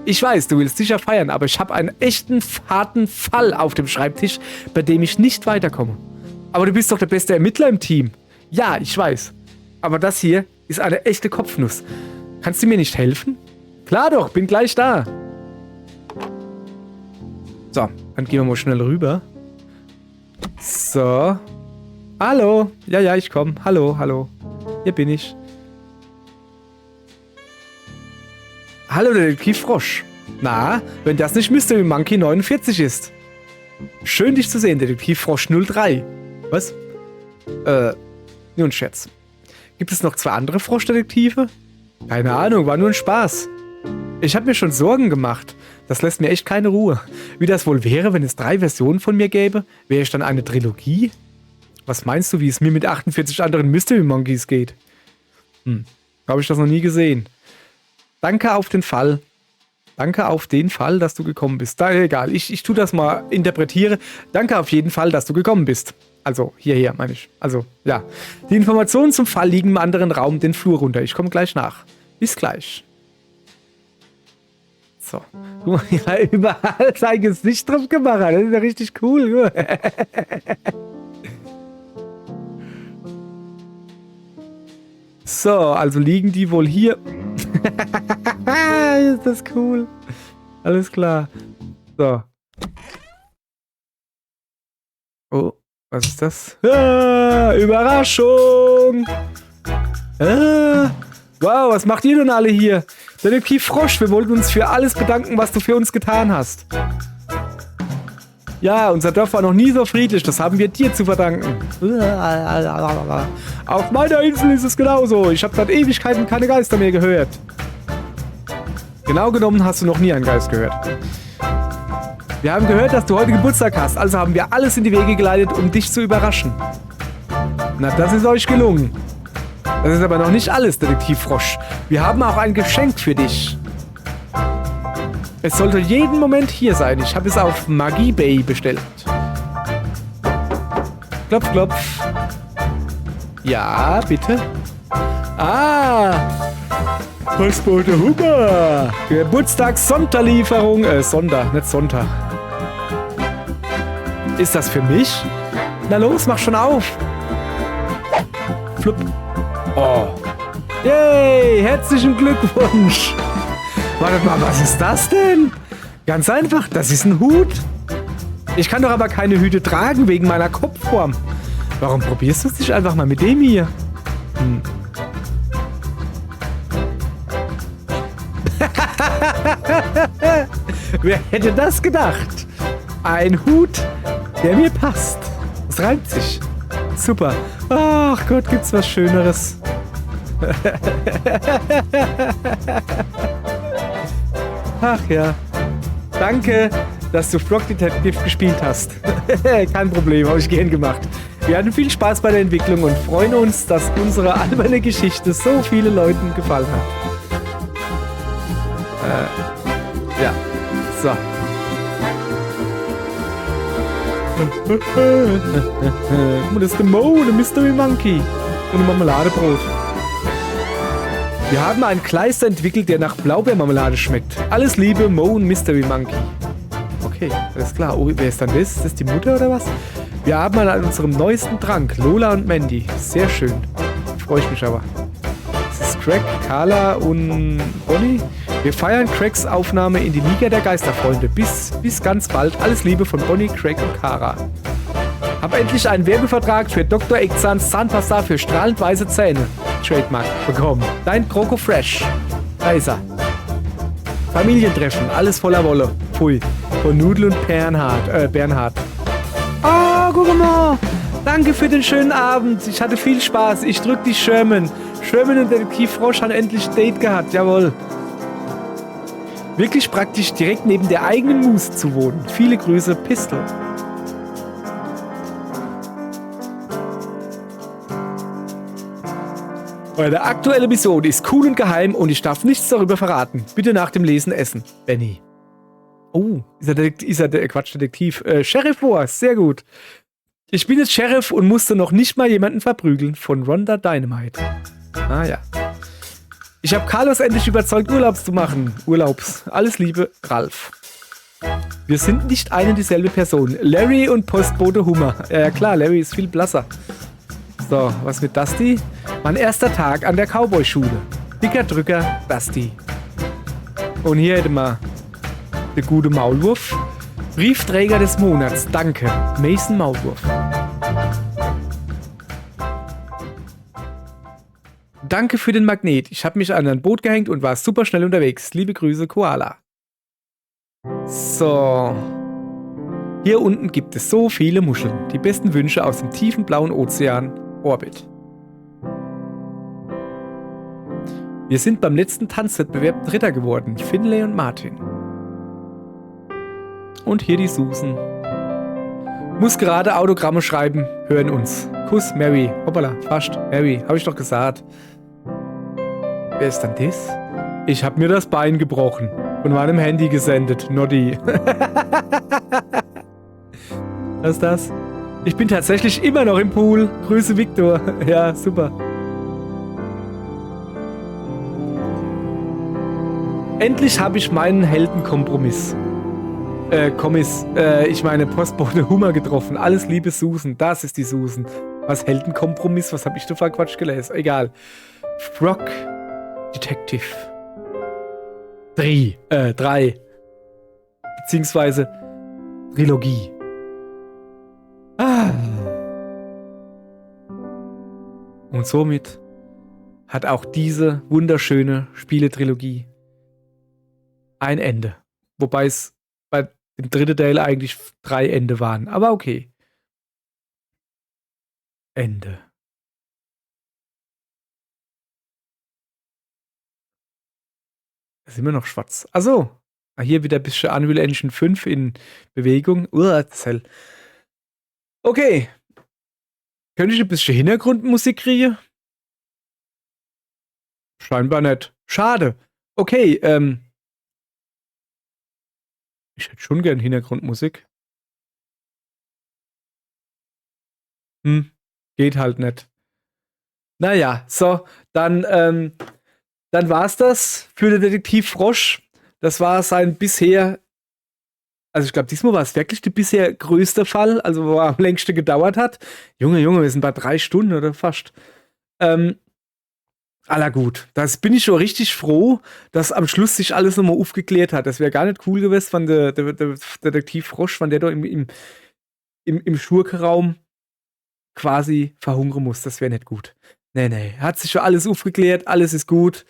Ich weiß, du willst sicher feiern, aber ich habe einen echten, harten Fall auf dem Schreibtisch, bei dem ich nicht weiterkomme. Aber du bist doch der beste Ermittler im Team. Ja, ich weiß. Aber das hier ist eine echte Kopfnuss. Kannst du mir nicht helfen? Klar doch, bin gleich da. So, dann gehen wir mal schnell rüber. So. Hallo. Ja, ich komme. Hallo. Hier bin ich. Hallo, Detektiv Frosch. Na, wenn das nicht Mystery Monkey 49 ist. Schön, dich zu sehen, Detektiv Frosch 03. Was? Nur ein Scherz. Gibt es noch 2 andere Froschdetektive? Keine Ahnung, war nur ein Spaß. Ich habe mir schon Sorgen gemacht. Das lässt mir echt keine Ruhe. Wie das wohl wäre, wenn es 3 Versionen von mir gäbe? Wäre ich dann eine Trilogie? Was meinst du, wie es mir mit 48 anderen Mystery Monkeys geht? Habe ich das noch nie gesehen. Danke auf den Fall. Danke auf den Fall, dass du gekommen bist. Da, egal, ich tue das mal, interpretiere. Danke auf jeden Fall, dass du gekommen bist. Also, hierher, meine ich. Also, ja. Die Informationen zum Fall liegen im anderen Raum den Flur runter. Ich komme gleich nach. Bis gleich. So. Guck mal, ja, überall sein Gesicht drauf gemacht. Das ist ja richtig cool. So, also liegen die wohl hier. Ist das cool. Alles klar. So. Oh, was ist das? Ah, Überraschung! Wow, was macht ihr denn alle hier? Detektiv Frosch, wir wollten uns für alles bedanken, was du für uns getan hast. Ja, unser Dorf war noch nie so friedlich, das haben wir dir zu verdanken. Auf meiner Insel ist es genauso. Ich habe seit Ewigkeiten keine Geister mehr gehört. Genau genommen hast du noch nie einen Geist gehört. Wir haben gehört, dass du heute Geburtstag hast, also haben wir alles in die Wege geleitet, um dich zu überraschen. Na, das ist euch gelungen. Das ist aber noch nicht alles, Detektiv Frosch. Wir haben auch ein Geschenk für dich. Es sollte jeden Moment hier sein. Ich habe es auf Magie Bay bestellt. Klopf, klopf. Ja, bitte. Ah! Postbote Huber! Geburtstags-Sonderlieferung. Sonder, nicht Sonntag. Ist das für mich? Na los, mach schon auf. Flupp. Oh. Yay, herzlichen Glückwunsch. Wartet mal, was ist das denn? Ganz einfach, das ist ein Hut. Ich kann doch aber keine Hüte tragen wegen meiner Kopfform. Warum probierst du es nicht einfach mal mit dem hier? Wer hätte das gedacht? Ein Hut der mir passt. Es reimt sich. Super. Ach Gott, gibt's was Schöneres? Ach ja. Danke, dass du Frog Detective gespielt hast. Kein Problem, habe ich gern gemacht. Wir hatten viel Spaß bei der Entwicklung und freuen uns, dass unsere alberne Geschichte so viele Leuten gefallen hat. Ja. So. Guck mal, das ist der Mo, der Mystery Monkey. Und ein Marmeladebrot. Wir haben einen Kleister entwickelt, der nach Blaubeermarmelade schmeckt. Alles Liebe, Mo und Mystery Monkey. Okay, alles klar. Oh, wer ist dann das? Ist das die Mutter oder was? Wir haben an unserem neuesten Trank, Lola und Mandy. Sehr schön. Freue ich mich aber. Das ist Craig, Carla und Bonnie. Wir feiern Craigs Aufnahme in die Liga der Geisterfreunde. Bis ganz bald. Alles Liebe von Bonnie, Craig und Cara. Hab endlich einen Werbevertrag für Dr. Eggzahns Zahnpasta für strahlend weiße Zähne. Trademark bekommen. Dein Kroko Fresh. Da ist er. Familientreffen. Alles voller Wolle. Pfui. Von Nudel und Bernhard. Oh, guck mal. Danke für den schönen Abend. Ich hatte viel Spaß. Ich drück dich, Sherman. Sherman und Detektiv Frosch haben endlich ein Date gehabt. Jawohl. Wirklich praktisch direkt neben der eigenen Muse zu wohnen. Viele Grüße, Pistol. Meine aktuelle Mission ist cool und geheim und ich darf nichts darüber verraten. Bitte nach dem Lesen essen. Benny. Oh, ist er der Quatschdetektiv. Sheriff Wars, sehr gut. Ich bin jetzt Sheriff und musste noch nicht mal jemanden verprügeln. Von Rhonda Dynamite. Ah ja. Ich habe Carlos endlich überzeugt, Urlaubs zu machen. Alles Liebe, Ralf. Wir sind nicht eine und dieselbe Person. Larry und Postbote Hummer. Ja klar, Larry ist viel blasser. So, was mit Dusty? Mein erster Tag an der Cowboy-Schule. Dicker Drücker, Dusty. Und hier hätten wir der gute Maulwurf. Briefträger des Monats. Danke. Mason Maulwurf. Danke für den Magnet. Ich habe mich an ein Boot gehängt und war super schnell unterwegs. Liebe Grüße, Koala. So. Hier unten gibt es so viele Muscheln. Die besten Wünsche aus dem tiefen blauen Ozean. Orbit. Wir sind beim letzten Tanzwettbewerb Dritter geworden. Finlay und Martin. Und hier die Susan. Muss gerade Autogramme schreiben. Hören uns. Kuss, Mary. Hoppala, fast. Mary, habe ich doch gesagt. Wer ist dann das? Ich habe mir das Bein gebrochen. Von meinem Handy gesendet. Noddy. Was ist das? Ich bin tatsächlich immer noch im Pool. Grüße, Victor. Ja, super. Endlich habe ich meinen Heldenkompromiss. Ich meine Postbote Hummer getroffen. Alles Liebe, Susan. Das ist die Susan. Was Heldenkompromiss? Was habe ich da für Quatsch gelesen? Egal. Frog Detective. 3. Beziehungsweise Trilogie. Und somit hat auch diese wunderschöne Spieletrilogie ein Ende. Wobei es bei dem dritten Teil eigentlich 3 Ende waren. Aber okay. Ende. Da sind wir noch schwarz. Achso. Hier wieder ein bisschen Unreal Engine 5 in Bewegung. Das ist hell. Okay. Könnte ich ein bisschen Hintergrundmusik kriegen? Scheinbar nicht. Schade. Okay, ich hätte schon gern Hintergrundmusik. Geht halt nicht. Naja, so, dann war's das für den Detektiv Frosch. Das war sein bisher, also ich glaube, diesmal war es wirklich der bisher größte Fall, also wo er am längsten gedauert hat. Junge, wir sind bei 3 Stunden oder fast. Aller gut. Das bin ich schon richtig froh, dass am Schluss sich alles nochmal aufgeklärt hat. Das wäre gar nicht cool gewesen, wenn der Detektiv Frosch, wenn der da im Schurkenraum quasi verhungern muss. Das wäre nicht gut. Nee. Hat sich schon alles aufgeklärt, alles ist gut.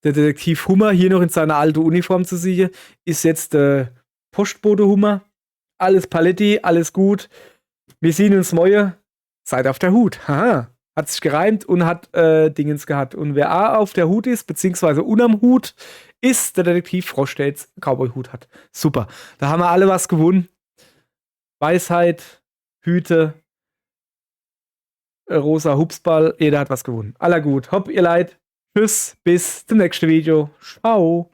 Der Detektiv Hummer, hier noch in seiner alten Uniform zu sehen, ist jetzt der Postbote Hummer. Alles Paletti, alles gut. Wir sehen uns morgen. Seid auf der Hut. Haha. Hat sich gereimt und hat Dingens gehabt. Und wer A auf der Hut ist, beziehungsweise unterm Hut, ist der Detektiv Frosch, der jetzt Cowboy-Hut hat. Super. Da haben wir alle was gewonnen. Weisheit, Hüte, rosa Hupsball, jeder hat was gewonnen. Aller gut. Hopp, ihr Leid. Tschüss, bis zum nächsten Video. Ciao.